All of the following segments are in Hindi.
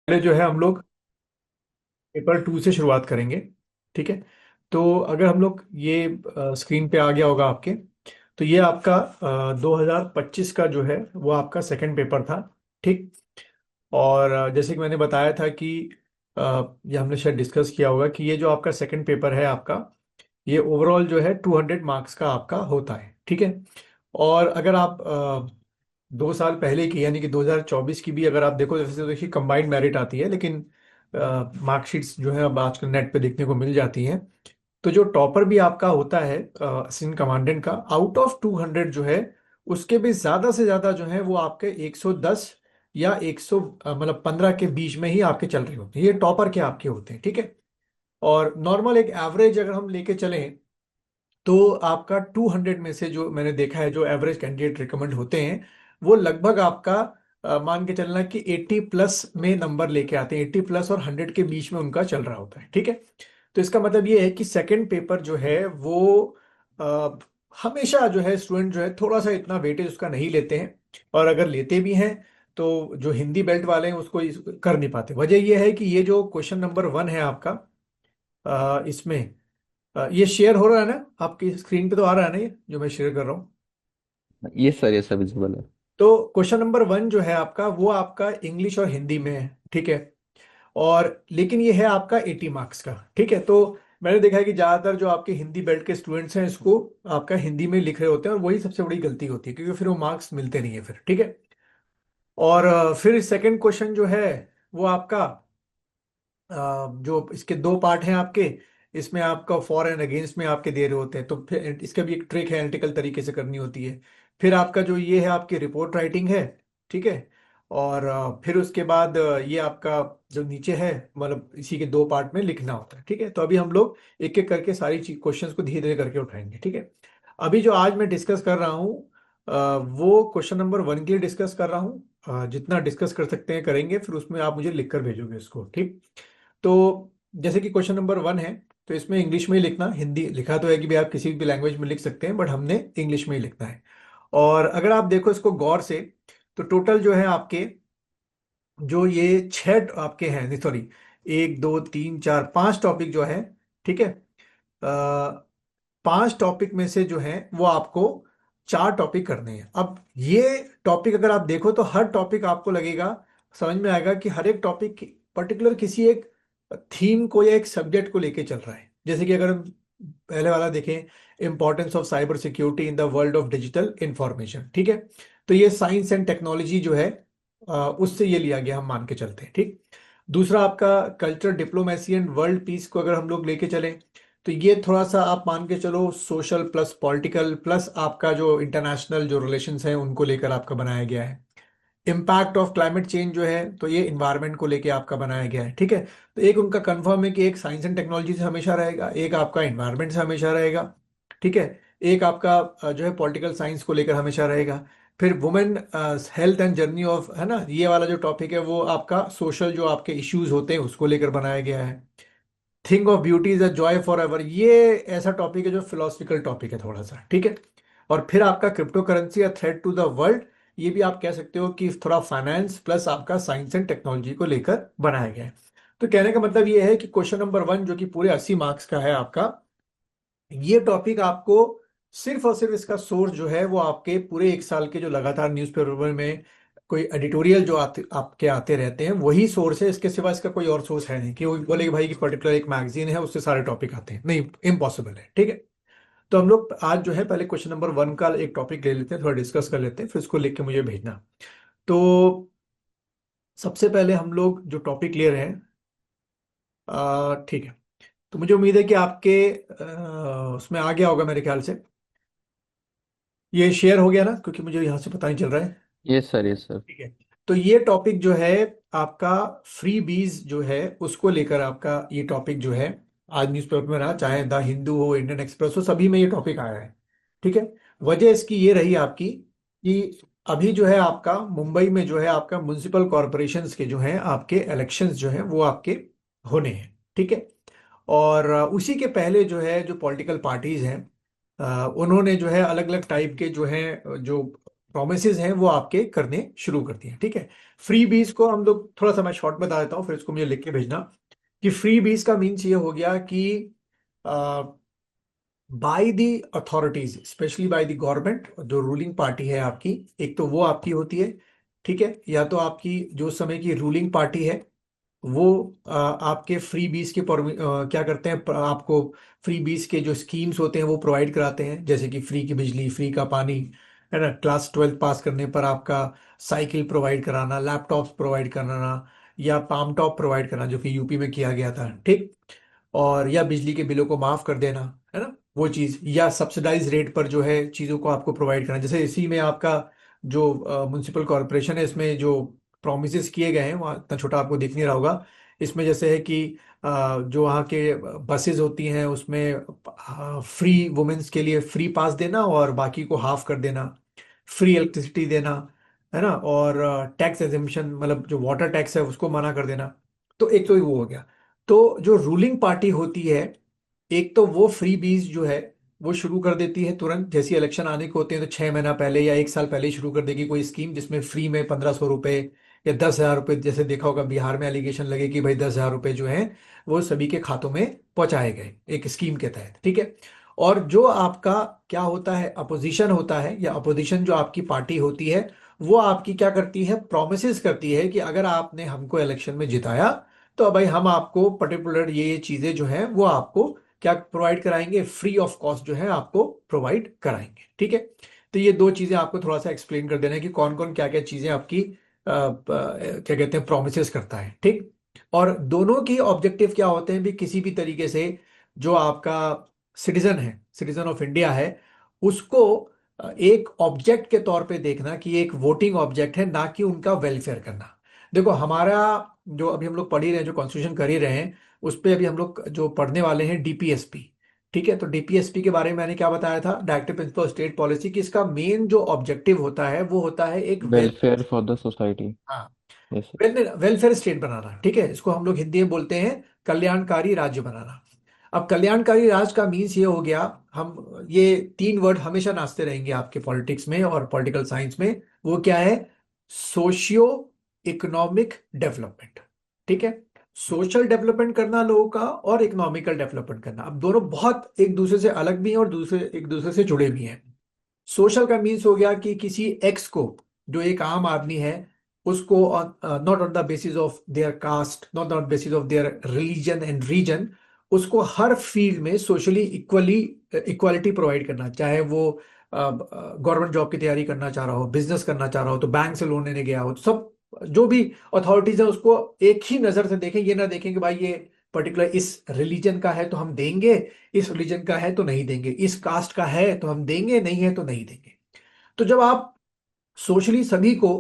पहले जो है हम लोग पेपर 2 से शुरुआत करेंगे। ठीक है। तो अगर हम लोग ये स्क्रीन पे आ गया होगा आपके, तो ये आपका 2025 का जो है वो आपका सेकंड पेपर था। ठीक। और जैसे कि मैंने बताया था कि ये हमने शायद डिस्कस किया होगा कि ये जो आपका सेकंड पेपर है आपका, ये ओवरऑल जो है 200 मार्क्स का आपका होता है। ठीक है। और अगर आप 2 साल पहले की यानी कि 2024 की भी अगर आप देखो, जैसे तो देखिए कंबाइंड मेरिट आती है, लेकिन मार्कशीट्स जो है अब आजकल नेट पे देखने को मिल जाती हैं। तो जो टॉपर भी आपका होता है असिस्टेंट कमांडेंट का, आउट ऑफ 200 जो है, उसके भी ज्यादा से ज्यादा जो है वो आपके 110 या 100 मतलब 15 के बीच में ही आपके चल रहे होते हैं। ये टॉपर के आपके होते हैं। ठीक है। और नॉर्मल एक एवरेज अगर हम लेके चलें, तो आपका 200 में से जो मैंने देखा है जो एवरेज कैंडिडेट रिकमेंड होते हैं, वो लगभग आपका मान के चलना कि 80 प्लस में नंबर लेके आते हैं। 80 प्लस और 100 के बीच में उनका चल रहा होता है। ठीक है। तो इसका मतलब ये है कि सेकंड पेपर जो है वो अ, हमेशा जो है स्टूडेंट जो है थोड़ा सा इतना वेटेज उसका नहीं लेते हैं। और अगर लेते भी हैं तो जो हिंदी बेल्ट वाले हैं उसको कर नहीं पाते। वजह ये है कि ये जो क्वेश्चन नंबर 1 है आपका, इसमें ये शेयर हो रहा है ना आपकी स्क्रीन पे, तो आ रहा है ना ये जो मैं शेयर कर रहा हूँ। ये सब विजिबल है। तो क्वेश्चन नंबर 1 जो है आपका वो आपका इंग्लिश और हिंदी में है। ठीक है। और लेकिन ये है आपका 80 मार्क्स का। ठीक है। तो मैंने देखा है कि ज्यादातर जो आपके हिंदी बेल्ट के स्टूडेंट्स हैं इसको आपका हिंदी में लिख रहे होते हैं, और वही सबसे बड़ी गलती होती है, क्योंकि फिर वो मार्क्स मिलते नहीं है फिर। ठीक है। और फिर सेकंड क्वेश्चन जो है वो आपका जो इसके दो पार्ट हैं आपके, इसमें आपका फॉर एंड अगेंस्ट में आपके दे रहे होते हैं, तो फिर इसका भी एक ट्रिक है, एनालिटिकल तरीके से करनी होती है। फिर आपका जो ये है आपकी रिपोर्ट राइटिंग है। ठीक है। और फिर उसके बाद ये आपका जो नीचे है, मतलब इसी के दो पार्ट में लिखना होता है। ठीक है। तो अभी हम लोग एक एक करके सारी चीज क्वेश्चंस को धीरे धीरे करके उठाएंगे। ठीक है। अभी जो आज मैं डिस्कस कर रहा हूँ वो क्वेश्चन नंबर 1 के लिए डिस्कस कर रहा हूँ। जितना डिस्कस कर सकते हैं करेंगे, फिर उसमें आप मुझे लिख कर भेजोगे इसको। ठीक। तो जैसे कि क्वेश्चन नंबर 1 है, तो इसमें इंग्लिश में ही लिखना। हिंदी लिखा तो है कि भाई आप किसी भी लैंग्वेज में लिख सकते हैं, बट हमने इंग्लिश में ही लिखना है। और अगर आप देखो इसको गौर से, तो टोटल जो है आपके, जो ये छह आपके हैं, नहीं सॉरी, 1 2 3 4 5 टॉपिक जो है। ठीक है। 5 टॉपिक में से जो है वो आपको 4 टॉपिक करने हैं। अब ये टॉपिक अगर आप देखो तो हर टॉपिक आपको लगेगा, समझ में आएगा कि हर एक टॉपिक पर्टिकुलर किसी एक थीम को या एक सब्जेक्ट को लेके चल रहा है। जैसे कि अगर हम पहले वाला देखें, importance of cyber security in the world of digital information. ठीक है। तो ये साइंस एंड टेक्नोलॉजी जो है उससे ये लिया गया, हम मान के चलते हैं। ठीक। दूसरा आपका culture diplomacy and world peace को अगर हम लोग लेके चले, तो ये थोड़ा सा आप मान के चलो सोशल प्लस पॉलिटिकल प्लस आपका जो इंटरनेशनल जो रिलेशंस हैं उनको लेकर आपका बनाया गया है। इम्पैक्ट ऑफ क्लाइमेट चेंज जो है, तो ये इन्वायरमेंट को लेके आपका बनाया गया है। ठीक है। तो एक उनका कंफर्म है कि एक साइंस एंड टेक्नोलॉजी से हमेशा रहेगा, एक आपका इन्वायरमेंट से हमेशा रहेगा। ठीक है। एक आपका जो है पॉलिटिकल साइंस को लेकर हमेशा रहेगा। फिर women health and journey of, है ना, ये वाला जो टॉपिक है वो आपका सोशल जो आपके इश्यूज होते हैं उसको लेकर बनाया गया है। Thing of beauty is a joy for ever, ये ऐसा टॉपिक है जो फिलोसफिकल टॉपिक है थोड़ा सा। ठीक है। और फिर आपका cryptocurrency a threat to the world, ये भी आप कह सकते हो कि थोड़ा फाइनेंस प्लस आपका साइंस एंड टेक्नोलॉजी को लेकर बनाया गया है। तो कहने का मतलब ये है कि क्वेश्चन नंबर 1 जो कि पूरे 80 मार्क्स का है आपका, ये टॉपिक आपको सिर्फ और सिर्फ इसका सोर्स जो है वो आपके पूरे एक साल के जो लगातार न्यूज़पेपर में कोई एडिटोरियल जो आपके आते रहते हैं वही सोर्स है। इसके सिवा इसका कोई और सोर्स है नहीं कि वो बोले कि भाई कि पर्टिकुलर एक मैगजीन है उससे सारे टॉपिक आते हैं, नहीं, इम्पॉसिबल है। ठीक है। तो हम लोग आज जो है पहले क्वेश्चन नंबर 1 का एक टॉपिक ले लेते हैं, थोड़ा डिस्कस कर लेते हैं, फिर उसको लिख के मुझे भेजना। तो सबसे पहले हम लोग जो टॉपिक ले रहे हैं, ठीक है, तो मुझे उम्मीद है कि आपके उसमें आ गया होगा मेरे ख्याल से। ये शेयर हो गया ना, क्योंकि मुझे यहाँ से पता नहीं चल रहा है। Yes sir, yes sir. ठीक है। तो ये टॉपिक जो है आपका फ्री बीज जो है उसको लेकर आपका ये टॉपिक जो है आज न्यूज़पेपर में रहा, चाहे द हिंदू हो, इंडियन एक्सप्रेस हो, सभी में ये टॉपिक आया है। ठीक है। वजह इसकी ये रही आपकी कि अभी जो है आपका मुंबई में जो है आपका म्युनिसिपल कॉरपोरेशंस के जो है आपके इलेक्शंस जो है वो आपके होने हैं। ठीक है। और उसी के पहले जो है जो पॉलिटिकल पार्टीज हैं, उन्होंने जो है अलग अलग टाइप के जो है जो प्रोमिसेस हैं वो आपके करने शुरू करती हैं। ठीक है। फ्री बीज को हम लोग थोड़ा सा मैं शॉर्ट बता देता हूँ, फिर इसको मुझे लिख के भेजना। कि फ्री बीज का मीन्स ये हो गया कि by the authorities, specially by the government, जो रूलिंग पार्टी है आपकी, एक तो वो आपकी होती है। ठीक है। या तो आपकी जो उस समय की रूलिंग पार्टी है वो आपके फ्री बीज के क्या करते हैं, आपको फ्री बीज के जो स्कीम्स होते हैं वो प्रोवाइड कराते हैं, जैसे कि फ्री की बिजली, फ्री का पानी, है ना, क्लास 12 पास करने पर आपका साइकिल प्रोवाइड कराना, लैपटॉप्स प्रोवाइड कराना, या पाम टॉप प्रोवाइड करना जो कि यूपी में किया गया था। ठीक। और या बिजली के बिलों को माफ कर देना, है ना, वो चीज, या सब्सिडाइज रेट पर जो है चीजों को आपको प्रोवाइड करना। जैसे इसी में आपका जो म्युनिसिपल कॉरपोरेशन है, इसमें जो प्रोमिस किए गए हैं वहाँ इतना छोटा आपको दिख नहीं रहा होगा। इसमें जैसे है कि जो वहाँ के बसेस होती हैं उसमें फ्री वुमेन्स के लिए फ्री पास देना और बाकी को हाफ कर देना, फ्री इलेक्ट्रिसिटी देना, है ना, और टैक्स एजम्पशन, मतलब जो वाटर टैक्स है उसको मना कर देना। तो एक तो वो हो गया। तो जो रूलिंग पार्टी होती है, एक तो वो फ्री बीज जो है वो शुरू कर देती है तुरंत, जैसे इलेक्शन आने को होते हैं तो 6 महीना पहले या 1 साल पहले ही शुरू कर देगी कोई स्कीम, जिसमें फ्री में 1500 रुपए या 10,000 रुपए, जैसे देखा होगा बिहार में एलिगेशन लगे कि भाई 10,000 रुपए जो है वो सभी के खातों में पहुंचाए गए एक स्कीम के तहत। ठीक है। और जो आपका क्या होता है, अपोजिशन होता है, या अपोजिशन जो आपकी पार्टी होती है, वो आपकी क्या करती है, प्रोमिस करती है कि अगर आपने हमको इलेक्शन में जिताया तो भाई हम आपको पर्टिकुलर ये चीजें जो है वो आपको क्या प्रोवाइड कराएंगे, फ्री ऑफ कॉस्ट जो है आपको प्रोवाइड कराएंगे। ठीक है। तो ये दो चीजें आपको थोड़ा सा एक्सप्लेन कर देना है कि कौन कौन क्या क्या चीजें आपकी क्या कहते हैं प्रोमिस करता है। ठीक। और दोनों की ऑब्जेक्टिव क्या होते हैं भी, किसी भी तरीके से जो आपका सिटीजन है, सिटीजन ऑफ इंडिया है, उसको एक ऑब्जेक्ट के तौर पे देखना कि एक वोटिंग ऑब्जेक्ट है, ना कि उनका वेलफेयर करना। देखो हमारा जो अभी हम लोग पढ़ ही रहे हैं, जो कॉन्स्टिट्यूशन कर ही रहे हैं, उस पे अभी हम लोग जो पढ़ने वाले हैं डीपीएसपी। ठीक है। तो डीपीएसपी के बारे में मैंने क्या बताया था, directive principle of state policy, कि इसका मेन जो ऑब्जेक्टिव होता है वो होता है एक well, welfare for the society. हाँ, यस सर। वेलफेयर स्टेट बनाना। ठीक है। इसको हम लोग हिंदी में बोलते हैं कल्याणकारी राज्य बनाना। अब कल्याणकारी राज्य का मीन्स ये हो गया, हम ये 3 वर्ड हमेशा नाचते रहेंगे आपके पॉलिटिक्स में और पॉलिटिकल साइंस में। वो क्या है, सोशियो इकोनॉमिक डेवलपमेंट। ठीक है। सोशल डेवलपमेंट करना लोगों का, और इकोनॉमिकल डेवलपमेंट करना, अब दोनों बहुत एक दूसरे से अलग भी हैं और दूसरे एक दूसरे से जुड़े भी हैं। सोशल का मीन्स हो गया कि किसी एक्स को, जो एक आम आदमी है, उसको not on the basis of their caste, not on basis of their religion and region, उसको हर फील्ड में सोशली इक्वली इक्वालिटी प्रोवाइड करना, चाहे वो गवर्नमेंट जॉब की तैयारी करना चाह रहा हो, बिजनेस करना चाह रहा हो, तो बैंक से लोन लेने गया हो, तो सब जो भी अथॉरिटीज है उसको एक ही नजर से देखें, ये ना देखें कि भाई ये पर्टिकुलर इस रिलीजन का है तो हम देंगे, इस रिलीजन का है तो नहीं देंगे, इस कास्ट का है तो हम देंगे, नहीं है तो नहीं देंगे। तो जब आप सोशली सभी को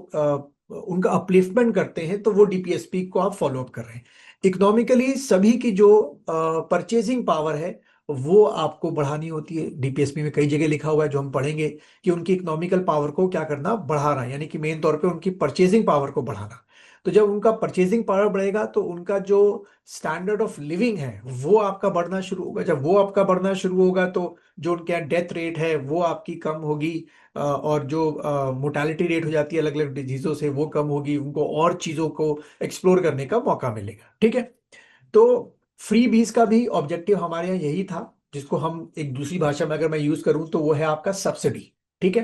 उनका अपलिफ्टमेंट करते हैं तो वो डीपीएसपी को आप फॉलो अप कर रहे हैं। इकोनॉमिकली सभी की जो परचेजिंग पावर है वो आपको बढ़ानी होती है। डीपीएसपी में कई जगह लिखा हुआ है जो हम पढ़ेंगे कि उनकी इकोनॉमिकल पावर को क्या करना, बढ़ाना, यानी कि मेन तौर पे उनकी परचेजिंग पावर को बढ़ाना। तो जब उनका परचेजिंग पावर बढ़ेगा तो उनका जो स्टैंडर्ड ऑफ लिविंग है वो आपका बढ़ना शुरू होगा। जब वो आपका बढ़ना शुरू होगा तो जो उनके यहाँ डेथ रेट है वो आपकी कम होगी, और जो मोर्टालिटी रेट हो जाती है अलग अलग डिजीजों से वो कम होगी, उनको और चीजों को एक्सप्लोर करने का मौका मिलेगा। ठीक है। तो फ्री बीज का भी ऑब्जेक्टिव हमारे यहाँ यही था, जिसको हम एक दूसरी भाषा में अगर मैं यूज करूं तो वो है आपका सब्सिडी। ठीक है।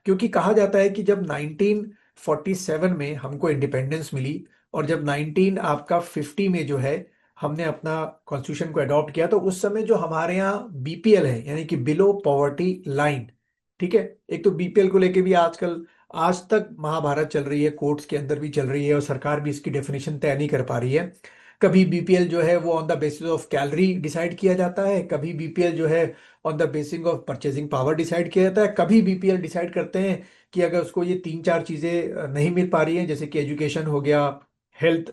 क्योंकि कहा जाता है कि जब 1947 में हमको इंडिपेंडेंस मिली, और जब 19 आपका 50 में जो है हमने अपना कॉन्स्टिट्यूशन को अडॉप्ट किया, तो उस समय जो हमारे यहाँ बीपीएल है, यानी कि बिलो पॉवर्टी लाइन। ठीक है। एक तो बीपीएल को लेके भी आजकल आज तक महाभारत चल रही है, कोर्ट्स के अंदर भी चल रही है, और सरकार भी इसकी डेफिनेशन तय नहीं कर पा रही है। कभी बीपीएल जो है वो on the basis of calorie decide किया जाता है, कभी बीपीएल जो है on the basis of purchasing power decide किया जाता है, कभी बीपीएल डिसाइड करते हैं कि अगर उसको ये 3 4 चीजें नहीं मिल पा रही हैं, जैसे कि एजुकेशन हो गया, हेल्थ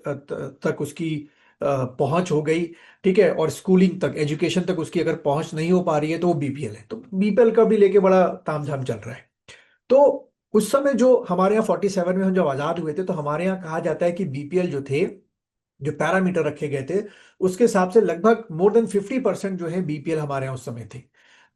तक उसकी पहुंच हो गई, ठीक है, और स्कूलिंग तक, एजुकेशन तक उसकी अगर पहुंच नहीं हो पा रही है तो वो बीपीएल है। तो बीपीएल का भी लेके बड़ा तामझाम चल रहा है। तो उस समय जो हमारे यहाँ 47 में हम जब आजाद हुए थे, तो हमारे यहाँ कहा जाता है कि बीपीएल जो थे, जो पैरामीटर रखे गए थे, उसके हिसाब से लगभग मोर देन 50% जो है बीपीएल हमारे यहाँ उस समय थे।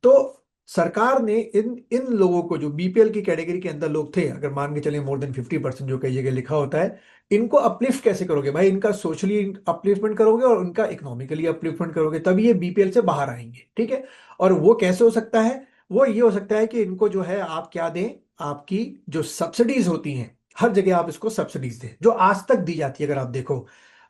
तो सरकार ने इन इन लोगों को, जो बीपीएल की कैटेगरी के अंदर लोग थे, अगर मान के चले मोर देन 50%, जो कई जगह लिखा होता है, इनको अपलिफ्ट कैसे करोगे भाई? इनका सोशली अपलिफ्टमेंट करोगे और उनका इकोनॉमिकली अपलिफ्टमेंट करोगे, तभी ये बीपीएल से बाहर आएंगे, ठीक है। और वो कैसे हो सकता है? वो ये हो सकता है कि इनको जो है आप क्या दें, आपकी जो सब्सिडीज होती हैं, हर जगह आप इसको सब्सिडीज दें, जो आज तक दी जाती है।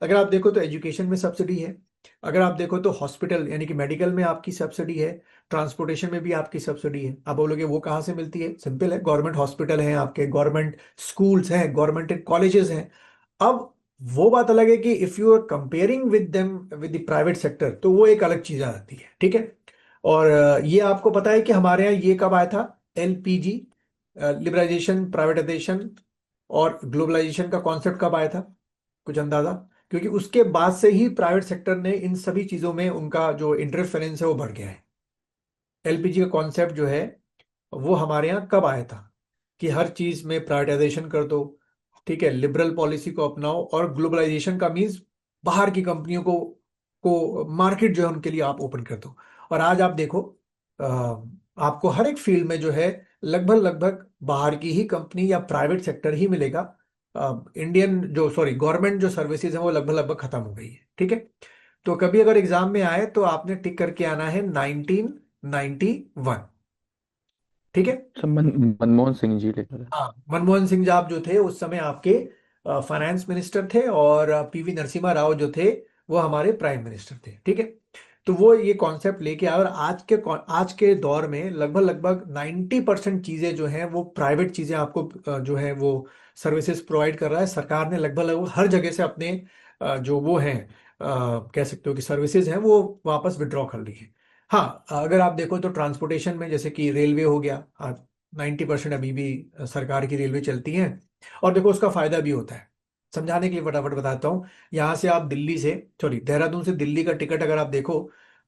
अगर आप देखो तो एजुकेशन में सब्सिडी है, अगर आप देखो तो हॉस्पिटल यानी कि मेडिकल में आपकी सब्सिडी है, ट्रांसपोर्टेशन में भी आपकी सब्सिडी है। आप बोलोगे वो कहाँ से मिलती है? सिंपल है, गवर्नमेंट हॉस्पिटल हैं आपके, गवर्नमेंट स्कूल्स हैं, गवर्नमेंट कॉलेजेस हैं। अब वो बात अलग है कि if you are comparing with them with the private sector, तो वो एक अलग चीज आ जाती है, ठीक है। और ये आपको पता है कि हमारे यहाँ ये कब आया था? एलपीजी, लिबरलाइजेशन, प्राइवेटाइजेशन और ग्लोबलाइजेशन का कॉन्सेप्ट कब आया था? कुछ अंदाजा? क्योंकि उसके बाद से ही प्राइवेट सेक्टर ने इन सभी चीजों में उनका जो इंटरफेरेंस है वो बढ़ गया है। एलपीजी का कॉन्सेप्ट जो है वो हमारे यहाँ कब आया था कि हर चीज में प्राइवेटाइजेशन कर दो, ठीक है, लिबरल पॉलिसी को अपनाओ, और ग्लोबलाइजेशन का मीन्स बाहर की कंपनियों को मार्केट जो है उनके लिए आप ओपन कर दो। और आज आप देखो, अ, आपको हर एक फील्ड में जो है लगभग लगभग बाहर की ही कंपनी या प्राइवेट सेक्टर ही मिलेगा। इंडियन जो सॉरी गवर्नमेंट जो सर्विसेज है वो लगभग लगभग खत्म हो गई है, ठीक है। तो कभी अगर एग्जाम में आए तो आपने टिक करके आना है 1991, ठीक है। सब मनमोहन सिंह जी लेकर है। हाँ, मनमोहन सिंह आप जो थे उस समय आपके फाइनेंस मिनिस्टर थे, और पीवी नरसिम्हा राव जो थे वो हमारे प्राइम मिनिस्टर थे, ठीक है। तो वो ये कॉन्सेप्ट लेके आए, और आज के दौर में लगभग लगभग 90% चीजें जो हैं वो प्राइवेट चीजें आपको जो है वो सर्विसेज प्रोवाइड कर रहा है। सरकार ने लगभग लगभग हर जगह से अपने जो वो हैं, कह सकते हो कि सर्विसेज हैं, वो वापस विड्रॉ कर ली है। हाँ, अगर आप देखो तो ट्रांसपोर्टेशन में जैसे कि रेलवे हो गया, 90% अभी भी सरकार की रेलवे चलती है। और देखो उसका फायदा भी होता है, समझाने के लिए फटाफट बताता हूँ। यहाँ से आप दिल्ली से सॉरी देहरादून से दिल्ली का टिकट अगर आप देखो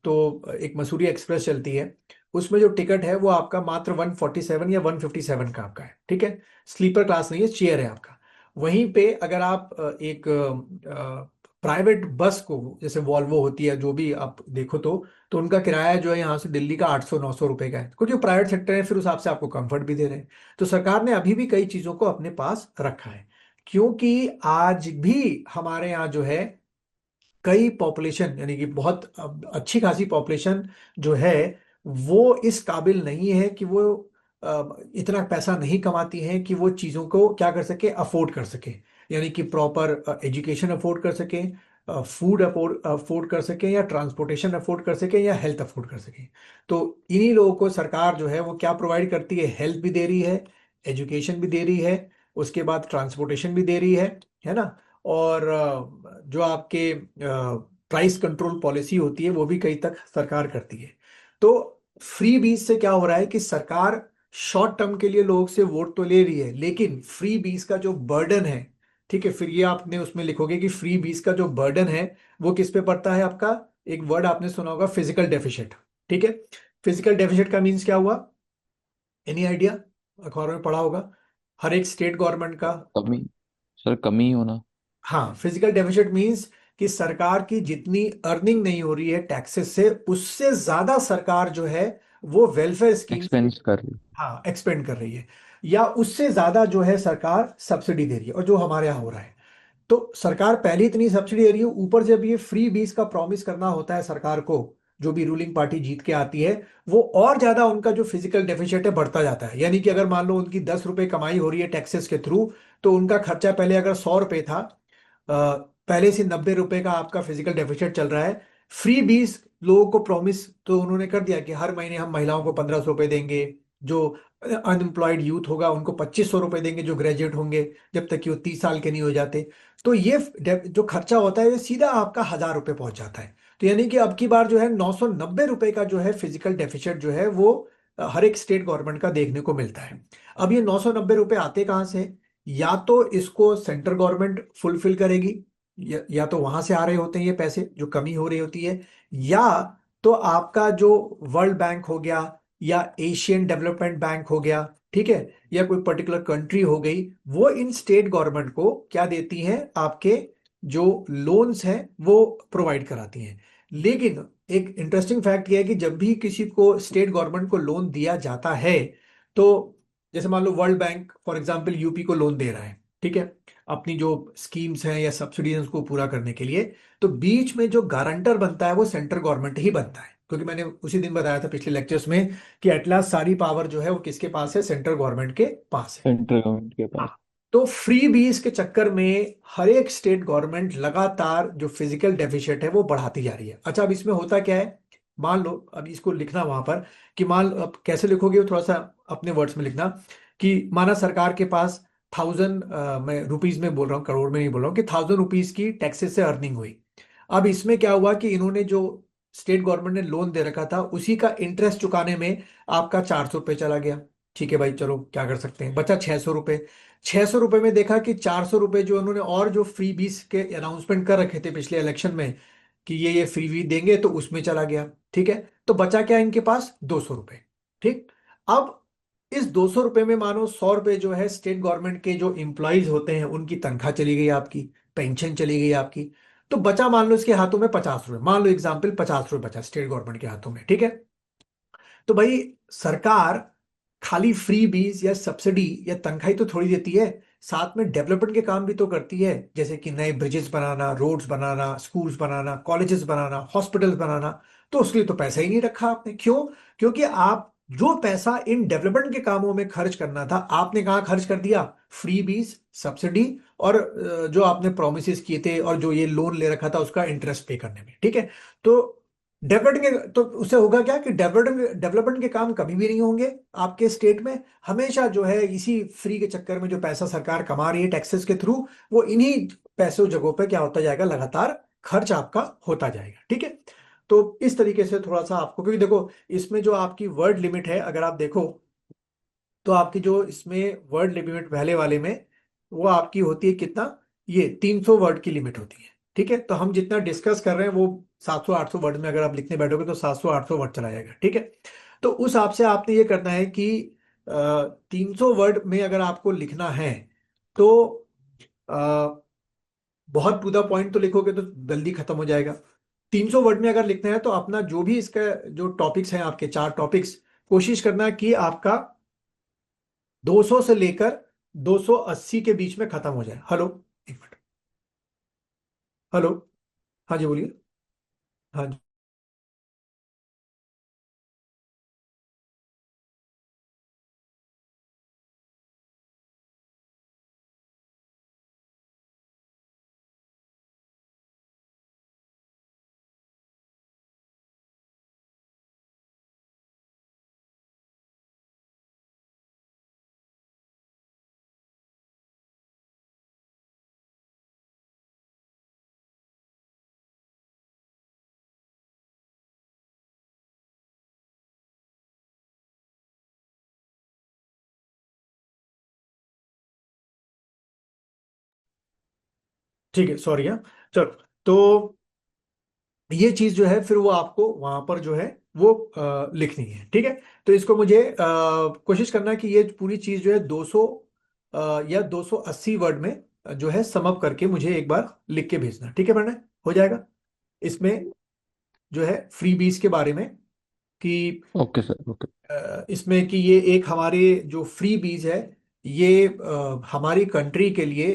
तो एक मसूरी एक्सप्रेस चलती है, उसमें जो टिकट है वो आपका मात्र 147 या 157 का आपका है, ठीक है। स्लीपर क्लास नहीं है, चेयर है आपका। वहीं पे अगर आप एक प्राइवेट बस को, जैसे वॉल्वो होती है, जो भी आप देखो तो उनका किराया जो है यहाँ से दिल्ली का 800-900 रुपए का है, क्योंकि प्राइवेट सेक्टर है, फिर उस हिसाब से आपको कंफर्ट भी दे रहे हैं। तो सरकार ने अभी भी कई चीजों को अपने पास रखा है, क्योंकि आज भी हमारे यहाँ जो है कई पॉपुलेशन, यानी कि बहुत अच्छी खासी पॉपुलेशन जो है वो इस काबिल नहीं है कि वो इतना पैसा नहीं कमाती है कि वो चीज़ों को क्या कर सके, अफोर्ड कर सके, यानी कि प्रॉपर एजुकेशन अफोर्ड कर सके, फूड अफोर्ड अफोर्ड कर सके, या ट्रांसपोर्टेशन अफोर्ड कर सके, या हेल्थ अफोर्ड कर सके। तो इन्हीं लोगों को सरकार जो है वो क्या प्रोवाइड करती है? हेल्थ भी दे रही है, एजुकेशन भी दे रही है, उसके बाद ट्रांसपोर्टेशन भी दे रही है ना। और जो आपके प्राइस कंट्रोल पॉलिसी होती है वो भी कई तक सरकार करती है। तो फ्री बीज से क्या हो रहा है कि सरकार शॉर्ट टर्म के लिए लोगों से वोट तो ले रही है, लेकिन फ्री बीज का जो बर्डन है, ठीक है, फिर ये आपने उसमें लिखोगे कि फ्री बीज का जो बर्डन है वो किस पे पड़ता है आपका? एक वर्ड आपने सुना होगा, फिजिकल डेफिशिट, ठीक है। फिजिकल डेफिशिट का मीन्स क्या हुआ? Any idea? अखबारों में पढ़ा होगा, हर एक स्टेट गवर्नमेंट का। कमी। सर कमी होना। हाँ, फिजिकल डेफिसिट मींस कि सरकार की जितनी अर्निंग नहीं हो रही है टैक्सेस से, उससे ज्यादा सरकार जो है वो वेलफेयर स्कीम से, एक्सपेंस कर रही। हाँ, एक्सपेंड कर रही है, या उससे ज्यादा जो है सरकार सब्सिडी दे रही है, और जो हमारे यहाँ हो रहा है। तो सरकार पहले इतनी सब्सिडी दे रही है, ऊपर जब ये फ्री बीज का प्रॉमिस करना होता है सरकार को, जो भी रूलिंग पार्टी जीत के आती है, वो और ज्यादा उनका जो फिजिकल डेफिसिट है बढ़ता जाता है। यानी कि अगर मान लो उनकी 10 रुपए कमाई हो रही है टैक्सेस के थ्रू, तो उनका खर्चा पहले अगर 100 रुपए था, पहले से 90 रुपए का आपका फिजिकल डेफिसिट चल रहा है। फ्री बीस लोगों को प्रॉमिस तो उन्होंने कर दिया कि हर महीने हम महिलाओं को 1500 रुपए देंगे, जो अनएम्प्लॉयड यूथ होगा उनको 2500 रुपए देंगे, जो ग्रेजुएट होंगे, जब तक कि वो 30 साल के नहीं हो जाते। तो ये जो खर्चा होता है ये सीधा आपका 1000 रुपये पहुंच जाता है। तो यानी कि अब की बार जो है 990 रुपए का जो है फिजिकल डेफिसिट जो है वो हर एक स्टेट गवर्नमेंट का देखने को मिलता है। अब ये 990 रुपए आते कहाँ से? या तो इसको सेंट्रल गवर्नमेंट फुलफिल करेगी, या तो वहां से आ रहे होते हैं ये पैसे जो कमी हो रही होती है, या तो आपका जो वर्ल्ड बैंक हो गया, या एशियन डेवलपमेंट बैंक हो गया, ठीक है, या कोई पर्टिकुलर कंट्री हो गई, वो इन स्टेट गवर्नमेंट को क्या देती हैं? आपके जो लोन्स हैं वो प्रोवाइड कराती हैं। लेकिन एक इंटरेस्टिंग फैक्ट ये है कि जब भी किसी को स्टेट गवर्नमेंट को लोन दिया जाता है, तो जैसे मान लो world bank for example UP को लोन दे रहा है, ठीक है, अपनी जो स्कीम्स हैं या सब्सिडीज उसको पूरा करने के लिए, तो बीच में जो गारंटर बनता है वो सेंट्रल गवर्नमेंट ही बनता है, क्योंकि मैंने उसी दिन बताया था पिछले लेक्चर्स में कि एट लास्ट सारी पावर जो है वो किसके पास है, सेंट्रल गवर्नमेंट के पास है। सेंट्रल गवर्नमेंट के पास। हाँ। तो फ्री बीज के चक्कर में हर एक स्टेट गवर्नमेंट लगातार जो फिजिकल डेफिसिट है वो बढ़ाती जा रही है। अच्छा, अब इसमें होता क्या है, मान लो अब इसको लिखना वहां पर कि मान लो, अब कैसे लिखोगे वो थोड़ा सा अपने वर्ड्स में लिखना, कि माना सरकार के पास 1000, मैं रुपीज में बोल रहा हूँ, करोड़ में नहीं बोल रहा हूँ, कि 1000 रुपीज की टैक्सेस से अर्निंग हुई। अब इसमें क्या हुआ कि इन्होंने जो स्टेट गवर्नमेंट ने लोन दे रखा था उसी का इंटरेस्ट चुकाने में आपका 400 रुपये चला गया। ठीक है भाई, चलो क्या कर सकते हैं, बचा 600 रुपये। 600 रुपये में देखा कि 400 रुपये जो उन्होंने और जो फ्री बीस के अनाउंसमेंट कर रखे थे पिछले इलेक्शन में कि ये फ्री बी देंगे, तो उसमें चला गया। ठीक है, तो बचा क्या इनके पास, 200 रुपये। ठीक। अब इस 200 रुपये में मानो 100 रुपये जो है स्टेट गवर्नमेंट के जो एम्प्लॉयज होते हैं उनकी तनख्वाह चली गई, आपकी पेंशन चली गई आपकी। तो बचा मान लो इसके हाथों में 50 रुपये, मान लो एग्जाम्पल 50 रुपये बचा स्टेट गवर्नमेंट के हाथों में। ठीक है, तो भाई सरकार खाली फ्री बीज या सब्सिडी या तनख्वाही तो थोड़ी देती है, साथ में डेवलपमेंट के काम भी तो करती है, जैसे कि नए ब्रिजेस बनाना, रोड्स बनाना, स्कूल्स बनाना, कॉलेजेस बनाना, हॉस्पिटल्स बनाना। तो उसके लिए तो पैसा ही नहीं रखा आपने, क्यों? क्योंकि आप जो पैसा इन डेवलपमेंट के कामों में खर्च करना था आपने कहाँ खर्च कर दिया, फ्री बीज, सब्सिडी, और जो आपने प्रोमिस किए थे और जो ये लोन ले रखा था उसका इंटरेस्ट पे करने में। ठीक है, तो डेवलपमेंट के तो उससे होगा क्या कि डेवलपमेंट डेवलपमेंट के काम कभी भी नहीं होंगे आपके स्टेट में। हमेशा जो है इसी फ्री के चक्कर में जो पैसा सरकार कमा रही है टैक्सेस के थ्रू, वो इन्हीं पैसों जगहों पे क्या होता जाएगा, लगातार खर्च आपका होता जाएगा। ठीक है, तो इस तरीके से थोड़ा सा आपको, क्योंकि देखो इसमें जो आपकी वर्ड लिमिट है अगर आप देखो, तो आपकी जो इसमें वर्ड लिमिट पहले वाले में वो आपकी होती है कितना, ये 300 वर्ड की लिमिट होती है। ठीक है, तो हम जितना डिस्कस कर रहे हैं वो 700-800 वर्ड में अगर आप लिखने बैठोगे तो 700-800 वर्ड चला जाएगा। ठीक है, तो उस हिसाब से आपने ये करना है कि 300 वर्ड में अगर आपको लिखना है तो अ, बहुत टू द पॉइंट तो लिखोगे तो जल्दी खत्म हो जाएगा। 300 वर्ड में अगर लिखना है तो अपना जो भी इसका जो टॉपिक्स हैं, आपके 4 टॉपिक्स, कोशिश करना कि आपका 200 से लेकर 280 के बीच में खत्म हो जाए। हेलो, एक मिनट। हेलो, हाँ जी बोलिए। हाँ जी। ठीक है, सॉरी। हाँ, चलो। तो ये चीज जो है फिर वो आपको वहां पर जो है वो लिखनी है। ठीक है, तो इसको मुझे कोशिश करना है कि ये पूरी चीज जो है 200 या 280 वर्ड में जो है समअप करके मुझे एक बार लिख के भेजना। ठीक है, पढ़ना हो जाएगा इसमें जो है फ्री बीज के बारे में, कि ओके सर, ओके। इसमें कि ये एक हमारे जो फ्री बीज है, ये हमारी कंट्री के लिए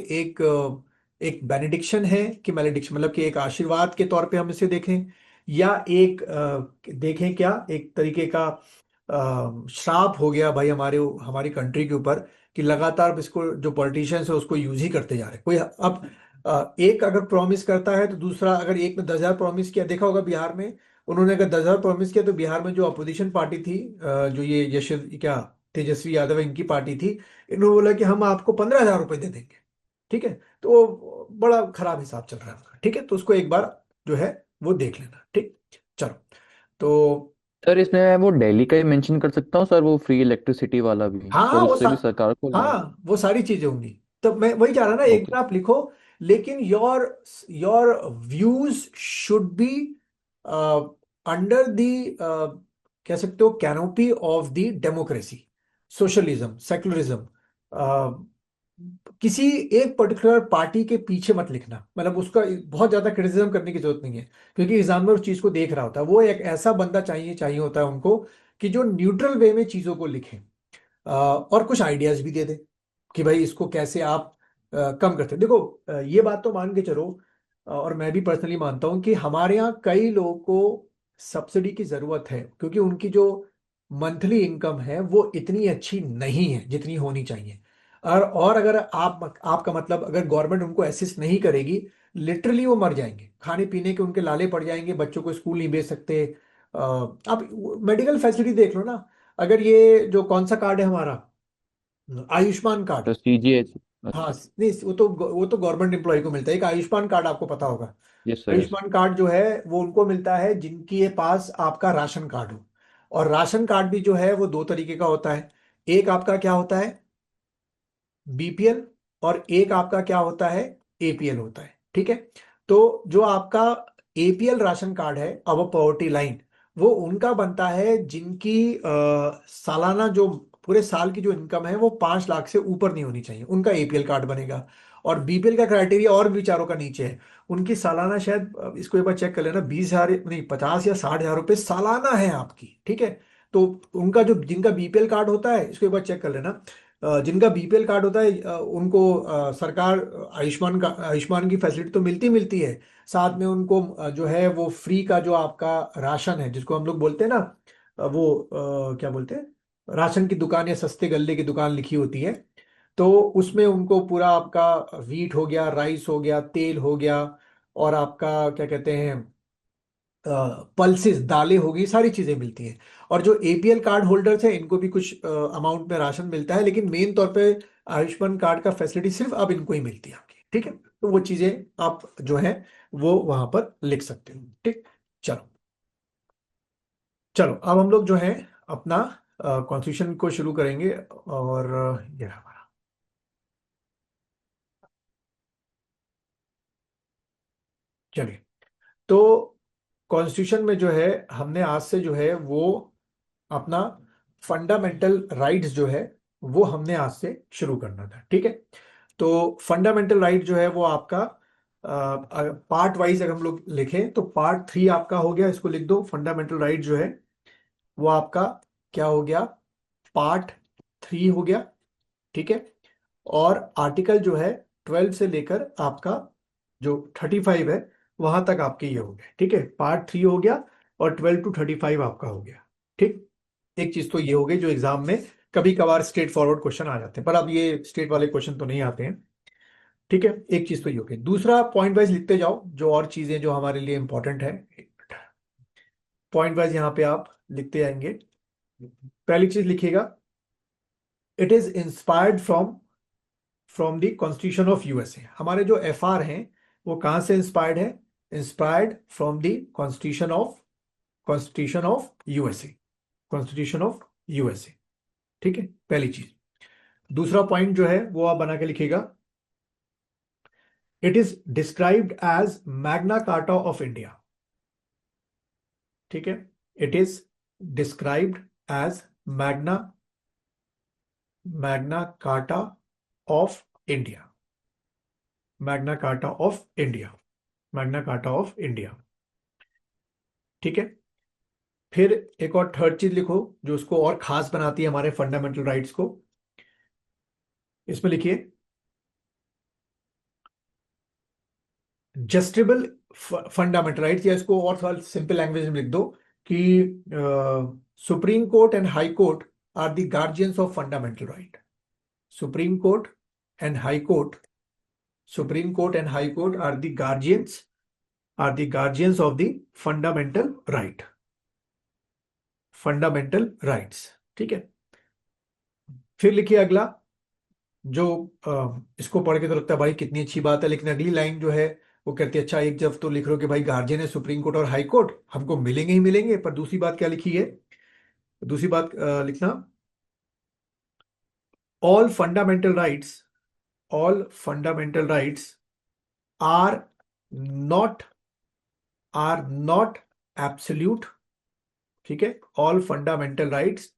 एक बेनेडिक्शन है कि मैलेडिक्शन, मतलब कि एक आशीर्वाद के तौर पे हम इसे देखें, या एक देखें क्या, एक तरीके का श्राप हो गया भाई हमारे हमारी कंट्री के ऊपर, कि लगातार इसको जो पॉलिटिशियंस है उसको यूज ही करते जा रहे हैं। कोई अब एक अगर प्रॉमिस करता है तो दूसरा, अगर एक ने 10,000 प्रॉमिस किया, देखा होगा बिहार में, उन्होंने अगर 10,000 प्रॉमिस किया तो बिहार में जो अपोजिशन पार्टी थी, जो ये यश क्या तेजस्वी यादव है, इनकी पार्टी थी, इन्होंने बोला कि हम आपको 15,000 रुपये दे देंगे। ठीक है, तो वो बड़ा खराब हिसाब चल रहा है उनका। ठीक है, तो उसको एक बार जो है वो देख लेना। ठीक, चलो। तो सर इसमें वो दिल्ली का ही मेंशन कर सकता हूँ सर, वो फ्री इलेक्ट्रिसिटी वाला भी, हाँ सर वो उससे भी सरकार को लाभ। हाँ वो सारी चीजें होंगी। तो मैं वही चाह रहा ना, एक ओके। बार आप लिखो, लेकिन your your views should be under the, कह सकते हो, canopy of the democracy, socialism, secularism, किसी एक पर्टिकुलर पार्टी के पीछे मत लिखना, मतलब उसका बहुत ज्यादा क्रिटिसिज्म करने की जरूरत नहीं है, क्योंकि एग्जामिनर उस चीज को देख रहा होता है। वो एक ऐसा बंदा चाहिए चाहिए होता है उनको कि जो न्यूट्रल वे में चीजों को लिखे, और कुछ आइडियाज भी दे दे कि भाई इसको कैसे आप कम करते हो। देखो, ये बात तो मान के चलो, और मैं भी पर्सनली मानता हूं कि हमारे यहाँ कई लोगों को सब्सिडी की जरूरत है, क्योंकि उनकी जो मंथली इनकम है वो इतनी अच्छी नहीं है जितनी होनी चाहिए। और अगर आपका मतलब अगर गवर्नमेंट उनको असिस्ट नहीं करेगी, लिटरली वो मर जाएंगे, खाने पीने के उनके लाले पड़ जाएंगे, बच्चों को स्कूल नहीं भेज सकते। आप मेडिकल फैसिलिटी देख लो ना। अगर ये जो कौन सा कार्ड है हमारा, आयुष्मान कार्ड। तो CGH। हाँ, अच्छा। नहीं, वो तो गवर्नमेंट एम्प्लॉय को मिलता है। एक आयुष्मान कार्ड आपको पता होगा। Yes sir, yes. Ayushman card जो है वो उनको मिलता है जिनकी ये पास आपका राशन कार्ड हो। और राशन कार्ड भी जो है वो दो तरीके का होता है। एक आपका क्या होता है, बीपीएल, और एक आपका क्या होता है, एपीएल होता है। ठीक है। तो जो आपका एपीएल राशन कार्ड है, अब पॉवर्टी लाइन, वो उनका बनता है जिनकी सालाना जो पूरे साल की जो इनकम है वो 5 लाख से ऊपर नहीं होनी चाहिए, उनका एपीएल कार्ड बनेगा। और बीपीएल का क्राइटेरिया और भी विचारों का नीचे है। उनकी सालाना शायद, इसको एक बार चेक कर लेना, 20,000 नहीं 50 या 60 हजार रुपये सालाना है आपकी। ठीक है। तो उनका जो जिनका बीपीएल कार्ड होता है, इसको एक बार चेक कर लेना। जिनका बीपीएल कार्ड होता है उनको सरकार आयुष्मान की फैसिलिटी तो मिलती मिलती है। साथ में उनको जो है वो फ्री का जो आपका राशन है, जिसको हम लोग बोलते हैं ना, क्या बोलते हैं, राशन की दुकान या सस्ते गल्ले की दुकान लिखी होती है। तो उसमें उनको पूरा आपका वीट हो गया, राइस हो गया, तेल हो गया, और आपका क्या कहते हैं, पल्सेस दालें होगी, सारी चीजें मिलती हैं। और जो एपीएल कार्ड होल्डर्स हैं इनको भी कुछ अमाउंट में राशन मिलता है, लेकिन मेन तौर पे आयुष्मान कार्ड का फैसिलिटी सिर्फ अब इनको ही मिलती है आपकी। ठीक है। तो वो चीजें आप जो है वो वहां पर लिख सकते हो। ठीक। चलो, चलो अब हम लोग जो है अपना कॉन्स्टिट्यूशन को शुरू करेंगे। और ये रहा हमारा। चलिए, तो कॉन्स्टिट्यूशन में जो है हमने आज से जो है वो अपना फंडामेंटल राइट्स जो है वो हमने आज से शुरू करना था। ठीक है। तो फंडामेंटल राइट जो है वो आपका पार्ट वाइज अगर हम लोग लिखें तो पार्ट 3 आपका हो गया, इसको लिख दो। फंडामेंटल राइट जो है वो आपका क्या हो गया, पार्ट 3 हो गया। ठीक है। और आर्टिकल जो है 12 से लेकर आपका जो 35 है वहां तक आपके ये हो गए। ठीक है। पार्ट 3 हो गया और 12 to 35 आपका हो गया। ठीक। एक चीज तो ये हो गई जो एग्जाम में कभी कभार स्ट्रेट फॉरवर्ड क्वेश्चन आ जाते हैं, पर अब ये स्ट्रेट वाले क्वेश्चन तो नहीं आते हैं। ठीक है। एक चीज तो ये हो गई। दूसरा, पॉइंट वाइज लिखते जाओ जो और चीजें जो हमारे लिए इंपॉर्टेंट है, पॉइंट वाइज यहाँ पे आप लिखते जाएंगे। पहली चीज लिखिएगा, it is inspired from the constitution of USA. हमारे जो एफआर हैं वो कहाँ से इंस्पायर्ड है, inspired from the constitution of USA, constitution of USA. ठीक है, पहली चीज। दूसरा पॉइंट जो है वो आप बना के लिखिएगा, it is described as Magna Carta of India. ठीक है। It is described as Magna Magna Carta of India, Magna Carta of India, Magna Carta of India. ठीक है। फिर एक और थर्ड चीज लिखो जो उसको और खास बनाती है हमारे फंडामेंटल राइट्स को। इसमें लिखिए, जस्टिबल फंडामेंटल राइट्स, या इसको और थोड़ा सिंपल लैंग्वेज में लिख दो कि Supreme Court and High Court are the guardians of fundamental right. Supreme Court and High Court, Supreme Court and High Court are the guardians of the fundamental right, fundamental rights. ठीक है। फिर लिखिए अगला, जो इसको पढ़ के तो लगता है भाई कितनी अच्छी बात है, लेकिन अगली लाइन जो है वो कहती है, अच्छा एक जब तो लिख रहे हो कि भाई गार्जियन है सुप्रीम कोर्ट और हाई कोर्ट, हमको मिलेंगे ही मिलेंगे, पर दूसरी बात क्या लिखी है, दूसरी बात लिखना, all fundamental rights, all fundamental rights are not not absolute. ठीक है। All fundamental rights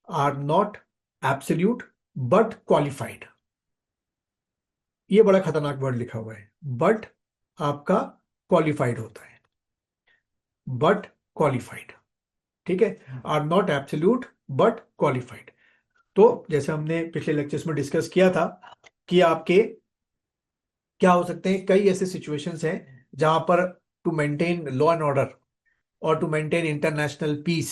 are not absolute but qualified. ये बड़ा खतरनाक वर्ड लिखा हुआ है, बट आपका क्वालिफाइड होता है, बट क्वालिफाइड, ठीक है। Are not absolute but qualified. तो जैसे हमने पिछले लेक्चर्स में डिस्कस किया था कि आपके क्या हो सकते हैं, कई ऐसे सिचुएशंस हैं जहां पर to maintain law and order और टू मेंटेन इंटरनेशनल पीस